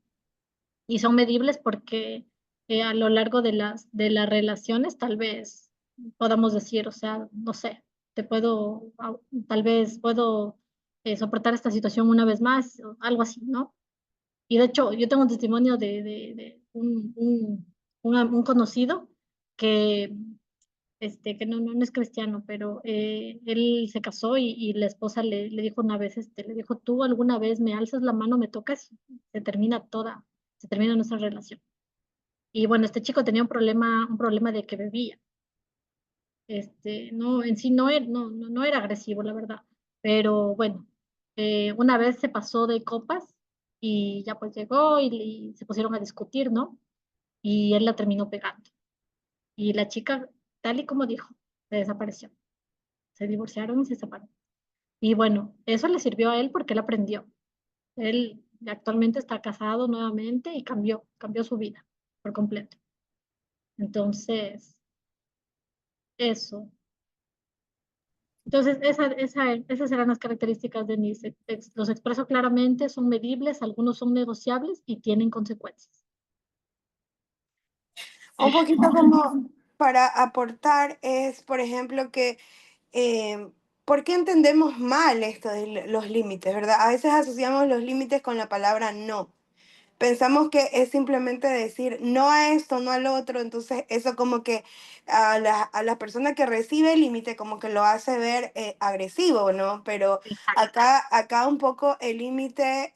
y son medibles porque a lo largo de las relaciones tal vez podamos decir, o sea, no sé, tal vez puedo soportar esta situación una vez más, o algo así, ¿no? Y de hecho, yo tengo un testimonio de un conocido que, que no es cristiano, pero él se casó y la esposa le dijo una vez, le dijo, tú alguna vez me alzas la mano, me tocas, se termina toda, se termina nuestra relación. Y bueno, este chico tenía un problema de que bebía. No, en sí no era agresivo, la verdad. Pero bueno, una vez se pasó de copas y ya pues llegó y se pusieron a discutir, ¿no? Y él la terminó pegando. Y la chica, tal y como dijo, se desapareció. Se divorciaron y se separaron. Y bueno, eso le sirvió a él porque él aprendió. Él actualmente está casado nuevamente y cambió su vida por completo. Entonces, eso. Entonces, esas eran las características de mis. Los expreso claramente, son medibles, algunos son negociables y tienen consecuencias. Un poquito como para aportar es, por ejemplo, que ¿por qué entendemos mal esto de los límites, verdad? A veces asociamos los límites con la palabra no. Pensamos que es simplemente decir no a esto, no al otro, entonces eso como que a la persona que recibe el límite como que lo hace ver agresivo, ¿no? Pero Exacto. acá un poco el límite,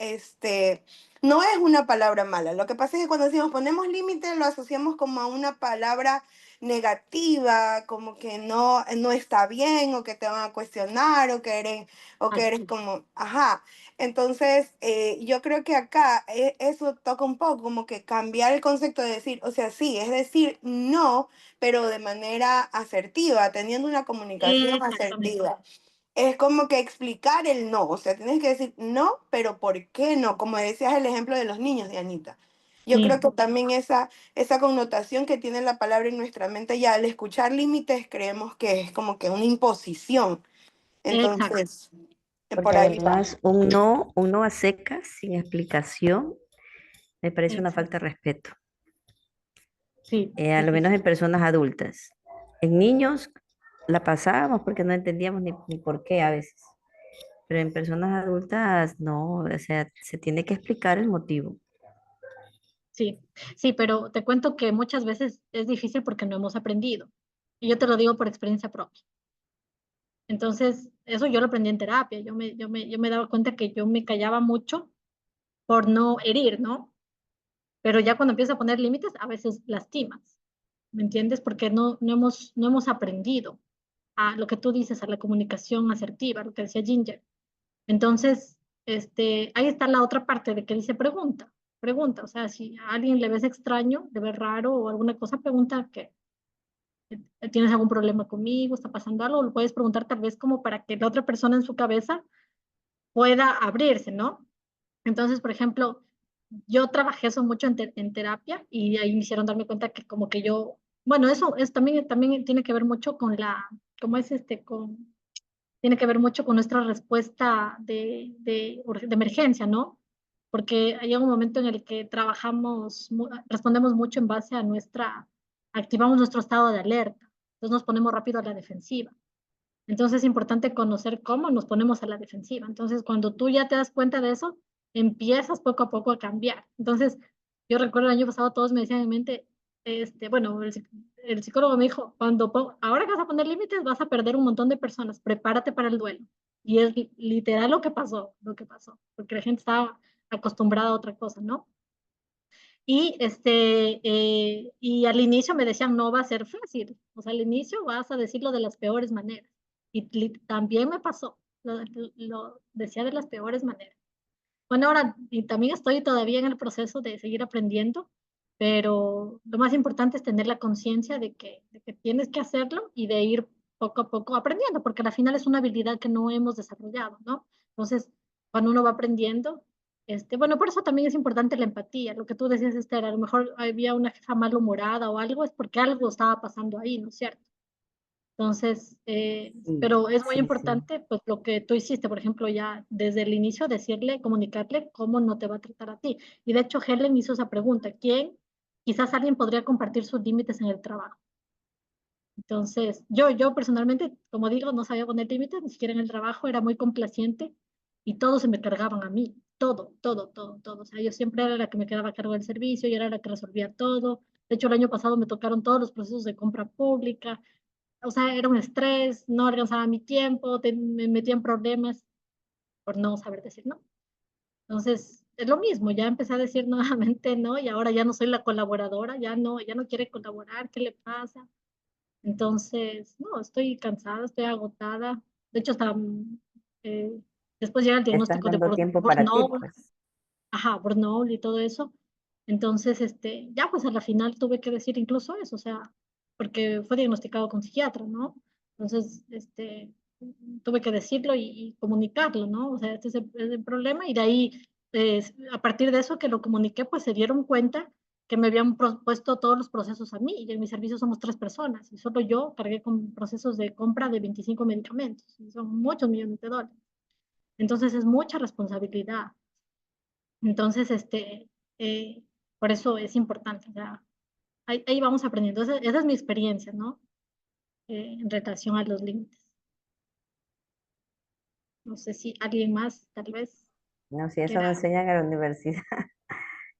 no es una palabra mala. Lo que pasa es que cuando decimos ponemos límite lo asociamos como a una palabra negativa, como que no está bien o que te van a cuestionar o que eres Así. como, ajá. Entonces, yo creo que acá eso toca un poco como que cambiar el concepto de decir, o sea, sí, es decir no, pero de manera asertiva, teniendo una comunicación Exactamente. asertiva. Es como que explicar el no, o sea, tienes que decir no, pero ¿por qué no? Como decías el ejemplo de los niños de Anita. Yo creo Sí, que también esa connotación que tiene la palabra en nuestra mente ya al escuchar límites creemos que es como que una imposición. exacto. Entonces, Porque por ahí va. además un no a secas, sin explicación, me parece una Exacto. falta de respeto, Sí, a sí, lo sí, menos sí. en personas adultas. En niños la pasábamos porque no entendíamos ni por qué a veces, pero en personas adultas no, o sea, se tiene que explicar el motivo. Sí, sí, pero te cuento que muchas veces es difícil porque no hemos aprendido. Y yo te lo digo por experiencia propia. Entonces, eso yo lo aprendí en terapia. Yo me daba cuenta que yo me callaba mucho por no herir, ¿no? Pero ya cuando empiezas a poner límites, a veces lastimas, ¿me entiendes? Porque no hemos aprendido a lo que tú dices, a la comunicación asertiva, lo que decía Ginger. Entonces, ahí está la otra parte de que dice pregunta, o sea, si a alguien le ves extraño, le ves raro o alguna cosa, pregunta que tienes algún problema conmigo, está pasando algo, lo puedes preguntar tal vez como para que la otra persona en su cabeza pueda abrirse, ¿no? Entonces, por ejemplo, yo trabajé eso mucho en terapia y ahí me hicieron darme cuenta que como que yo, bueno, eso es también tiene que ver mucho con ¿cómo es tiene que ver mucho con nuestra respuesta de emergencia, ¿no? porque hay un momento en el que respondemos mucho en base a activamos nuestro estado de alerta, entonces nos ponemos rápido a la defensiva. Entonces es importante conocer cómo nos ponemos a la defensiva. Entonces, cuando tú ya te das cuenta de eso, empiezas poco a poco a cambiar. Entonces, yo recuerdo el año pasado todos me decían en mente, bueno, el psicólogo me dijo, ahora que vas a poner límites, vas a perder un montón de personas, prepárate para el duelo. Y es literal lo que pasó, porque la gente estaba acostumbrada a otra cosa, ¿no? Y al inicio me decían, no va a ser fácil. O sea, al inicio vas a decirlo de las peores maneras. Y también me pasó, lo decía de las peores maneras. Bueno, ahora, y también estoy todavía en el proceso de seguir aprendiendo, pero lo más importante es tener la conciencia de que tienes que hacerlo y de ir poco a poco aprendiendo, porque al final es una habilidad que no hemos desarrollado, ¿no? Entonces, cuando uno va aprendiendo, bueno, por eso también es importante la empatía. Lo que tú decías, Esther, a lo mejor había una jefa malhumorada o algo, es porque algo estaba pasando ahí, ¿no es cierto? Entonces, Sí, pero es muy sí, sí. importante, pues lo que tú hiciste, por ejemplo, ya desde el inicio, decirle, comunicarle cómo no te va a tratar a ti. Y de hecho, Helen hizo esa pregunta, quizás alguien podría compartir sus límites en el trabajo? Entonces, yo personalmente, como digo, no sabía poner límites, ni siquiera en el trabajo, era muy complaciente y todos se me cargaban a mí, todo, todo, todo, todo. O sea, yo siempre era la que me quedaba a cargo del servicio, yo era la que resolvía todo. De hecho, el año pasado me tocaron todos los procesos de compra pública, o sea, era un estrés, no alcanzaba mi tiempo, me metía en problemas por no saber decir no. Entonces, es lo mismo, ya empecé a decir nuevamente no y ahora ya no soy la colaboradora, ya no quiere colaborar, ¿qué le pasa? Entonces, no, estoy cansada, estoy agotada. De hecho, hasta eh, después llega el Estás diagnóstico de dando tiempo para ti, burnout, pues. ajá, burnout y todo eso. Entonces, ya pues a la final tuve que decir incluso eso, o sea, porque fue diagnosticado con psiquiatra, ¿no? Entonces, tuve que decirlo y comunicarlo, ¿no? O sea, este es el problema y de ahí, a partir de eso que lo comuniqué, pues se dieron cuenta que me habían puesto todos los procesos a mí y en mi servicio somos 3 personas y solo yo cargué con procesos de compra de 25 medicamentos, y son muchos millones de dólares. Entonces es mucha responsabilidad. Entonces, eh, por eso es importante. O sea, ahí vamos aprendiendo. Esa es mi experiencia, ¿no? En relación a los límites. No sé si alguien más, tal vez, No, si eso lo quiera. enseñan en la universidad,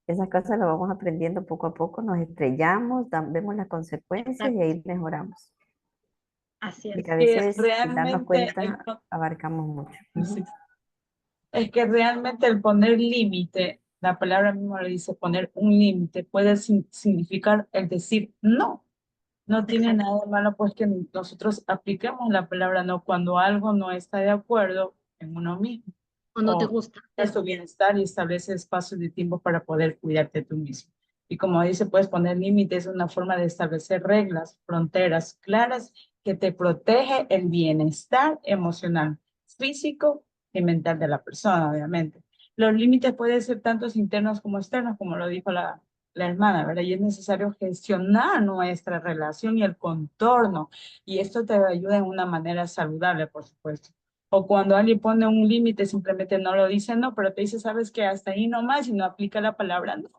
esas cosas lo vamos aprendiendo poco a poco, nos estrellamos, vemos las consecuencias y Exacto. ahí mejoramos. Así Y que es. a Que veces, sin darnos realmente cuenta, abarcamos mucho. sí, es que realmente el poner límite, la palabra misma lo dice, poner un límite puede significar el decir no. No tiene Exacto. nada de malo pues que nosotros apliquemos la palabra no cuando algo no está de acuerdo en uno mismo O no te o gusta. es tu bienestar y establece espacios de tiempo para poder cuidarte tú mismo. Y como dice, puedes poner límites, es una forma de establecer reglas, fronteras claras que te protege el bienestar emocional, físico y mental de la persona, obviamente. Los límites pueden ser tanto internos como externos, como lo dijo la hermana, ¿verdad? Y es necesario gestionar nuestra relación y el contorno. Y esto te ayuda en una manera saludable, por supuesto. O cuando alguien pone un límite, simplemente no lo dice no, pero te dice, sabes que hasta ahí nomás y no aplica la palabra no.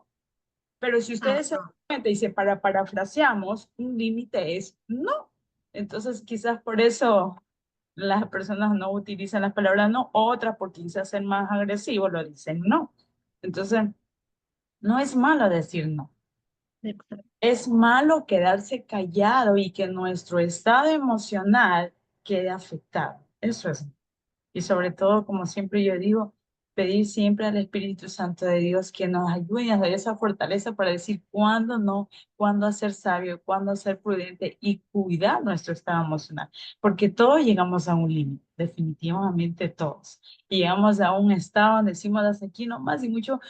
Pero si ustedes se dan Ajá. cuenta y se parafraseamos, un límite es no. Entonces, quizás por eso las personas no utilizan las palabras no, otras porque quizás ser más agresivos lo dicen no. Entonces, no es malo decir no. Exacto. Es malo quedarse callado y que nuestro estado emocional quede afectado. Eso es. Y sobre todo, como siempre yo digo, pedir siempre al Espíritu Santo de Dios que nos ayude y nos dé esa fortaleza para decir cuándo no, cuándo ser sabio, cuándo ser prudente y cuidar nuestro estado emocional. Porque todos llegamos a un límite, definitivamente todos. Y llegamos a un estado donde decimos hasta aquí nomás y mucho,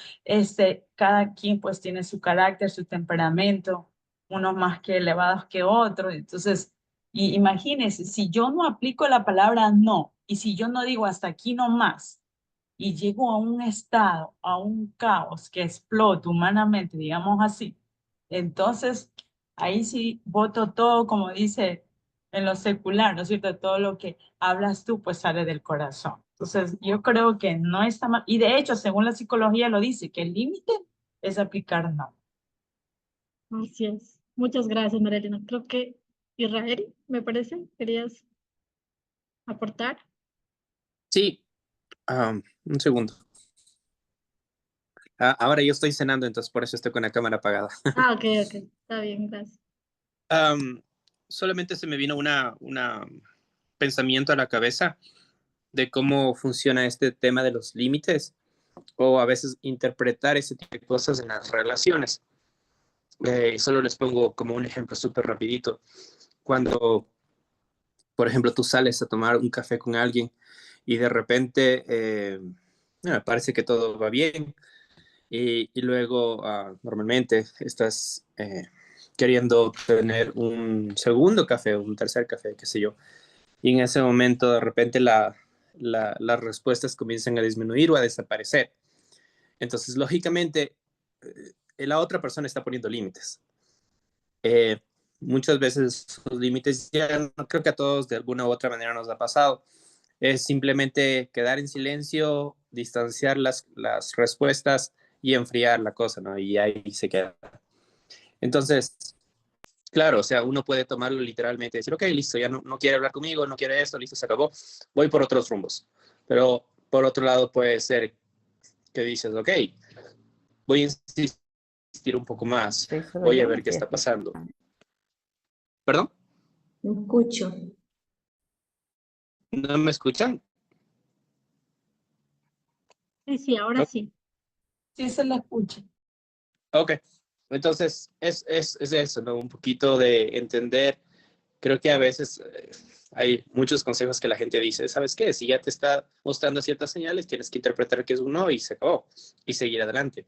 cada quien pues tiene su carácter, su temperamento, unos más que elevados que otros. Entonces, y imagínense, si yo no aplico la palabra no, y si yo no digo hasta aquí no más, y llego a un estado, a un caos que explote humanamente, digamos así, entonces ahí sí voto todo, como dice en lo secular, ¿no es cierto? Todo lo que hablas tú, pues sale del corazón. Entonces, yo creo que no está mal. Y de hecho, según la psicología lo dice, que el límite es aplicar no. Así es. Muchas gracias, Marilena. Creo que Israel, me parece, querías aportar. Sí, un segundo. Ahora yo estoy cenando, entonces por eso estoy con la cámara apagada. Ah, ok, ok. Está bien, gracias. Solamente se me vino una pensamiento a la cabeza de cómo funciona este tema de los límites o a veces interpretar ese tipo de cosas en las relaciones. Solo les pongo como un ejemplo súper rapidito. Cuando, por ejemplo, tú sales a tomar un café con alguien y de repente parece que todo va bien y luego normalmente estás queriendo tener un segundo café, un tercer café, qué sé yo, y en ese momento de repente las respuestas comienzan a disminuir o a desaparecer. Entonces, lógicamente, la otra persona está poniendo límites. Eh, Muchas veces los límites, ya no creo que a todos de alguna u otra manera nos ha pasado, es simplemente quedar en silencio, distanciar las respuestas y enfriar la cosa, ¿no? Y ahí se queda. Entonces, claro, o sea, uno puede tomarlo literalmente, decir, ok, listo, ya no quiere hablar conmigo, no quiere esto, listo, se acabó, voy por otros rumbos. Pero por otro lado puede ser que dices, ok, voy a insistir un poco más, ¿Soy solo voy a yo? ver qué Sí, está pasando. ¿Perdón? No escucho. ¿No me escuchan? Sí, sí, ahora No. sí. Sí se la escucha. Ok, entonces es eso, ¿no? Un poquito de entender. Creo que a veces hay muchos consejos que la gente dice, ¿sabes qué? Si ya te está mostrando ciertas señales, tienes que interpretar que es un no y se acabó y seguir adelante.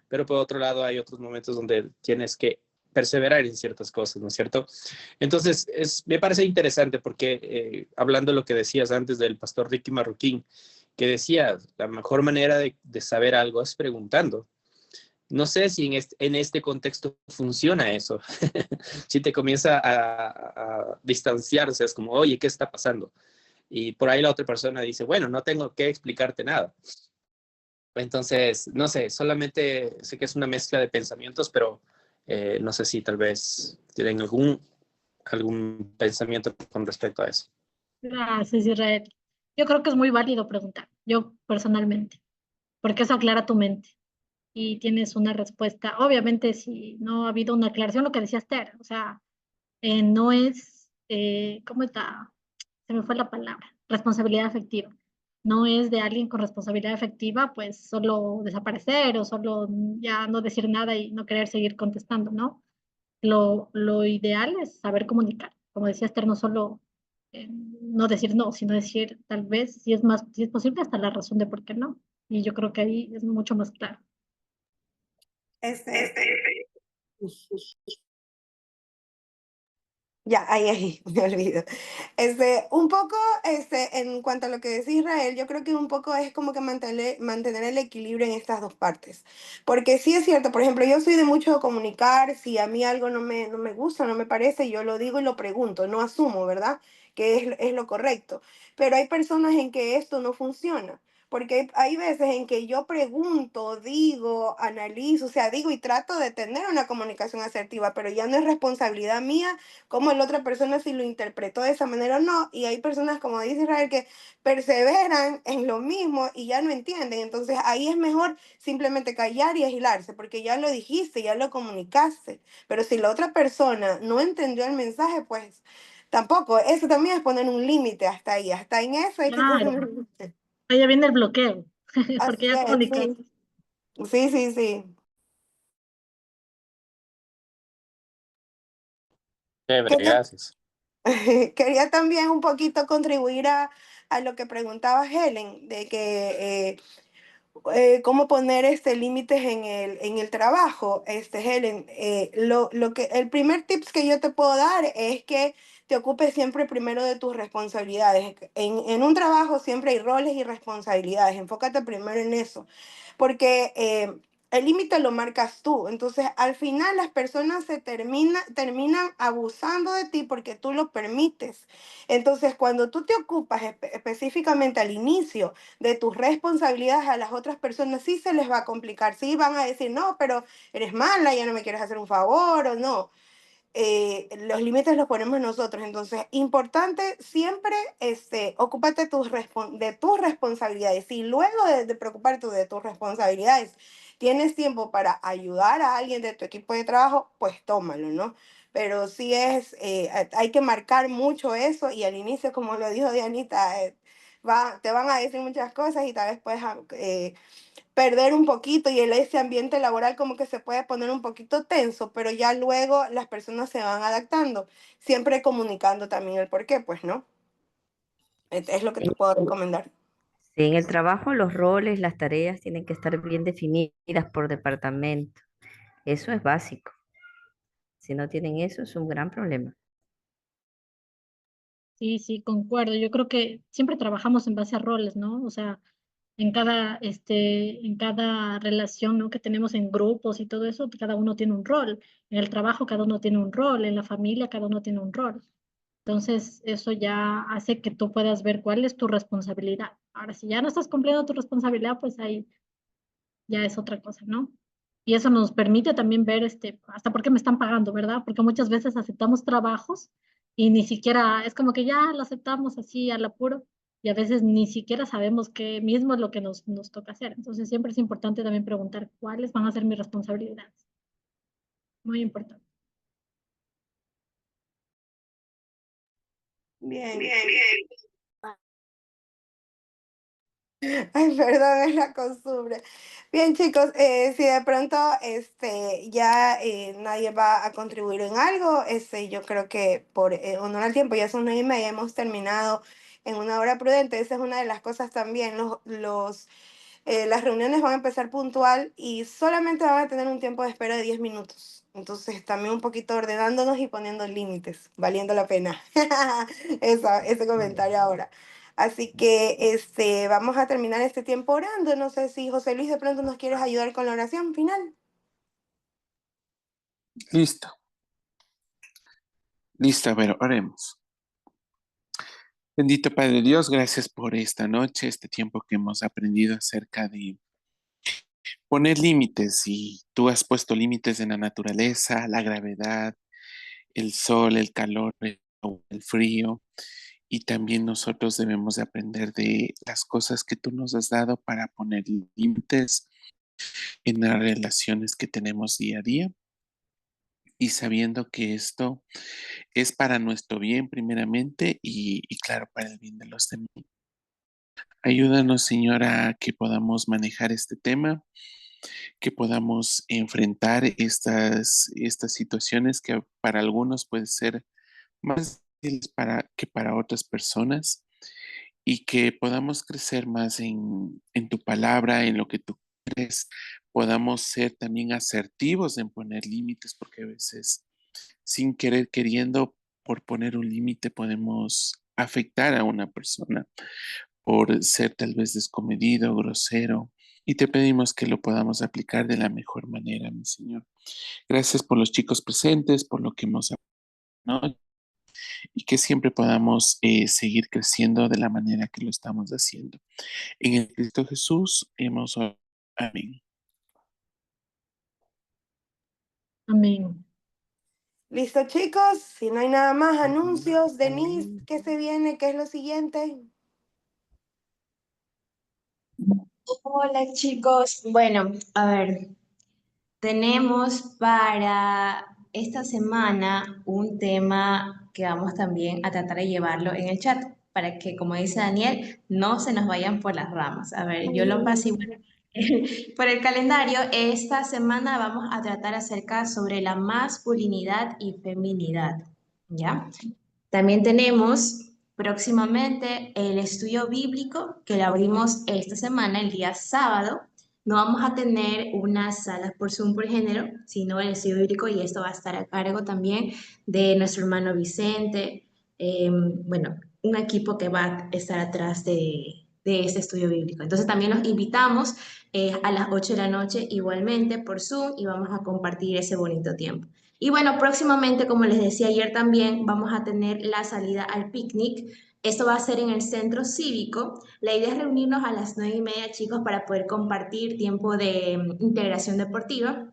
Pero por otro lado, hay otros momentos donde tienes que perseverar en ciertas cosas, ¿no es cierto? Entonces, me parece interesante porque hablando de lo que decías antes del pastor Ricky Marroquín, que decía, la mejor manera de saber algo es preguntando. No sé si en este contexto funciona eso. Si te comienza a distanciarse, es como, oye, ¿qué está pasando? Y por ahí la otra persona dice, bueno, no tengo que explicarte nada. Entonces, no sé, solamente sé que es una mezcla de pensamientos, pero no sé si tal vez tienen algún pensamiento con respecto a eso. Gracias, Israel. Yo creo que es muy válido preguntar, yo personalmente, porque eso aclara tu mente y tienes una respuesta. Obviamente, si no ha habido una aclaración, lo que decía Esther, o sea, no es, ¿cómo está? Se me fue la palabra, responsabilidad afectiva. No es de alguien con responsabilidad afectiva, pues solo desaparecer o solo ya no decir nada y no querer seguir contestando, ¿no? Lo ideal es saber comunicar. Como decía Esther, no solo no decir no, sino decir tal vez, si es más, si es posible, hasta la razón de por qué no. Y yo creo que ahí es mucho más claro. Este, Ya, ahí, me olvido. Un poco, en cuanto a lo que decía Israel, yo creo que un poco es como que mantener el equilibrio en estas dos partes. Porque sí es cierto, por ejemplo, yo soy de mucho comunicar, si a mí algo no me gusta, no me parece, yo lo digo y lo pregunto, no asumo, ¿verdad? Que es lo correcto. Pero hay personas en que esto no funciona. Porque hay veces en que yo pregunto, digo, analizo, o sea, digo y trato de tener una comunicación asertiva, pero ya no es responsabilidad mía cómo la otra persona si lo interpretó de esa manera o no. Y hay personas, como dice Israel, que perseveran en lo mismo y ya no entienden. Entonces ahí es mejor simplemente callar y aislarse, porque ya lo dijiste, ya lo comunicaste. Pero si la otra persona no entendió el mensaje, pues tampoco. Eso también es poner un límite hasta ahí. Hasta en eso hay que poner Claro, un límite. ahí ya viene el bloqueo, porque Así ya es, sí. comunicaste. Sí, sí, sí. Chévere, Quería, gracias. quería también un poquito contribuir a lo que preguntaba Helen, de que cómo poner límites en el trabajo, Helen. El primer tips que yo te puedo dar es que te ocupes siempre primero de tus responsabilidades. En un trabajo siempre hay roles y responsabilidades. Enfócate primero en eso. Porque el límite lo marcas tú. Entonces, al final las personas terminan abusando de ti porque tú lo permites. Entonces, cuando tú te ocupas específicamente al inicio de tus responsabilidades a las otras personas, sí se les va a complicar. Sí van a decir, no, pero eres mala, ya no me quieres hacer un favor o no. Los límites los ponemos nosotros. Entonces, importante siempre, ocúpate de tus responsabilidades. Y luego de preocuparte de tus responsabilidades, tienes tiempo para ayudar a alguien de tu equipo de trabajo, pues tómalo, ¿no? Pero sí hay que marcar mucho eso y al inicio, como lo dijo Dianita, te van a decir muchas cosas y tal vez puedes perder un poquito y ese ambiente laboral como que se puede poner un poquito tenso, pero ya luego las personas se van adaptando, siempre comunicando también el por qué, pues, ¿no? Es lo que te puedo recomendar. Sí, en el trabajo los roles, las tareas tienen que estar bien definidas por departamento. Eso es básico. Si no tienen eso, es un gran problema. Sí, sí, concuerdo. Yo creo que siempre trabajamos en base a roles, ¿no? O sea, en cada relación, ¿no? que tenemos en grupos y todo eso, cada uno tiene un rol. En el trabajo cada uno tiene un rol, en la familia cada uno tiene un rol. Entonces, eso ya hace que tú puedas ver cuál es tu responsabilidad. Ahora, si ya no estás cumpliendo tu responsabilidad, pues ahí ya es otra cosa, ¿no? Y eso nos permite también ver hasta por qué me están pagando, ¿verdad? Porque muchas veces aceptamos trabajos y ni siquiera, es como que ya lo aceptamos así al apuro y a veces ni siquiera sabemos qué mismo es lo que nos toca hacer. Entonces siempre es importante también preguntar cuáles van a ser mis responsabilidades. Muy importante. Bien. Ay, perdón, es la costumbre. Bien, chicos, si de pronto ya nadie va a contribuir en algo, yo creo que por honor al tiempo, ya son 9:30, hemos terminado en una hora prudente. Esa es una de las cosas también. Las reuniones van a empezar puntual y solamente van a tener un tiempo de espera de 10 minutos. Entonces, también un poquito ordenándonos y poniendo límites, valiendo la pena. Ese comentario ahora. Así que vamos a terminar este tiempo orando. No sé si José Luis de pronto nos quieres ayudar con la oración final. Listo, listo, a ver, oremos. Bendito Padre Dios, gracias por esta noche, este tiempo que hemos aprendido acerca de poner límites y tú has puesto límites en la naturaleza, la gravedad, el sol, el calor, el frío y también nosotros debemos de aprender de las cosas que tú nos has dado para poner límites en las relaciones que tenemos día a día y sabiendo que esto es para nuestro bien primeramente y claro, para el bien de los demás. Ayúdanos, Señora, a que podamos manejar este tema, que podamos enfrentar estas situaciones que para algunos pueden ser más difíciles que para otras personas y que podamos crecer más en tu palabra, en lo que tú quieres, podamos ser también asertivos en poner límites, porque a veces sin querer, queriendo, por poner un límite podemos afectar a una persona por ser tal vez descomedido, grosero. Y te pedimos que lo podamos aplicar de la mejor manera, mi Señor. Gracias por los chicos presentes, por lo que hemos hablado, ¿no? Y que siempre podamos seguir creciendo de la manera que lo estamos haciendo. En el Cristo Jesús hemos orado. Amén. Amén. Listo, chicos. Si no hay nada más, anuncios. Denise, Amén. ¿qué se viene? ¿Qué es lo siguiente? Hola chicos, bueno, a ver, tenemos para esta semana un tema que vamos también a tratar de llevarlo en el chat para que, como dice Daniel, no se nos vayan por las ramas. A ver, yo lo pasé igual por el calendario. Esta semana vamos a tratar acerca sobre la masculinidad y feminidad, ¿ya? También tenemos próximamente el estudio bíblico que lo abrimos esta semana, el día sábado. No vamos a tener unas salas por Zoom por género, sino el estudio bíblico y esto va a estar a cargo también de nuestro hermano Vicente. Bueno, un equipo que va a estar atrás de este estudio bíblico. Entonces también los invitamos a las 8 de la noche igualmente por Zoom y vamos a compartir ese bonito tiempo. Y bueno, próximamente, como les decía ayer también, vamos a tener la salida al picnic. Esto va a ser en el centro cívico. La idea es reunirnos a las 9:30, chicos, para poder compartir tiempo de integración deportiva.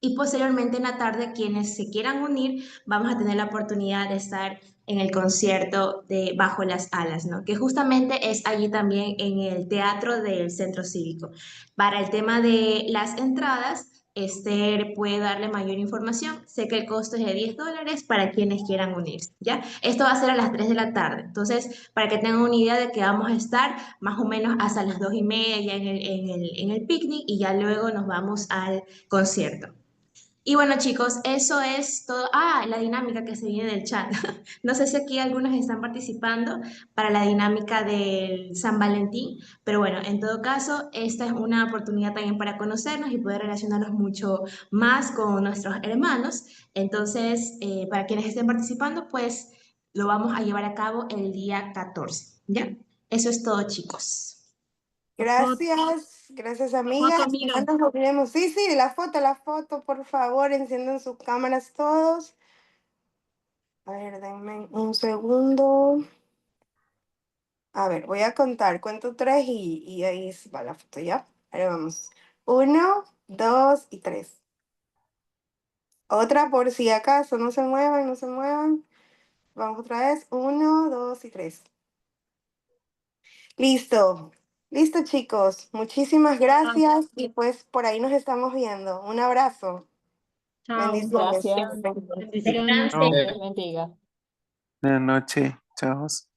Y posteriormente en la tarde, quienes se quieran unir, vamos a tener la oportunidad de estar en el concierto de Bajo las Alas, ¿no? Que justamente es allí también en el teatro del Centro Cívico. Para el tema de las entradas, Esther puede darle mayor información. Sé que el costo es de $10 para quienes quieran unirse, ¿ya? Esto va a ser a las 3 de la tarde. Entonces, para que tengan una idea de que vamos a estar más o menos hasta las 2:30 en el picnic y ya luego nos vamos al concierto. Y bueno, chicos, eso es todo. Ah, la dinámica que se viene del chat. No sé si aquí algunos están participando para la dinámica del San Valentín, pero bueno, en todo caso, esta es una oportunidad también para conocernos y poder relacionarnos mucho más con nuestros hermanos. Entonces, para quienes estén participando, pues lo vamos a llevar a cabo el día 14, ¿ya? Eso es todo, chicos. Gracias Foto, amiga. amiga. Ya nos olvidemos. Sí, sí, la foto, por favor, enciendan sus cámaras todos. A ver, denme un segundo. A ver, voy a contar, cuento tres y ahí va la foto, ¿ya? Ahora vamos. 1, 2 y 3. Otra por si acaso, no se muevan, no se muevan. Vamos otra vez. 1, 2 y 3. Listo. Listo, chicos. Muchísimas gracias y pues por ahí nos estamos viendo. Un abrazo. Chao. Bendiciones. Gracias. Bendiciones. No, Dios les bendiga. buenas noches, chavos.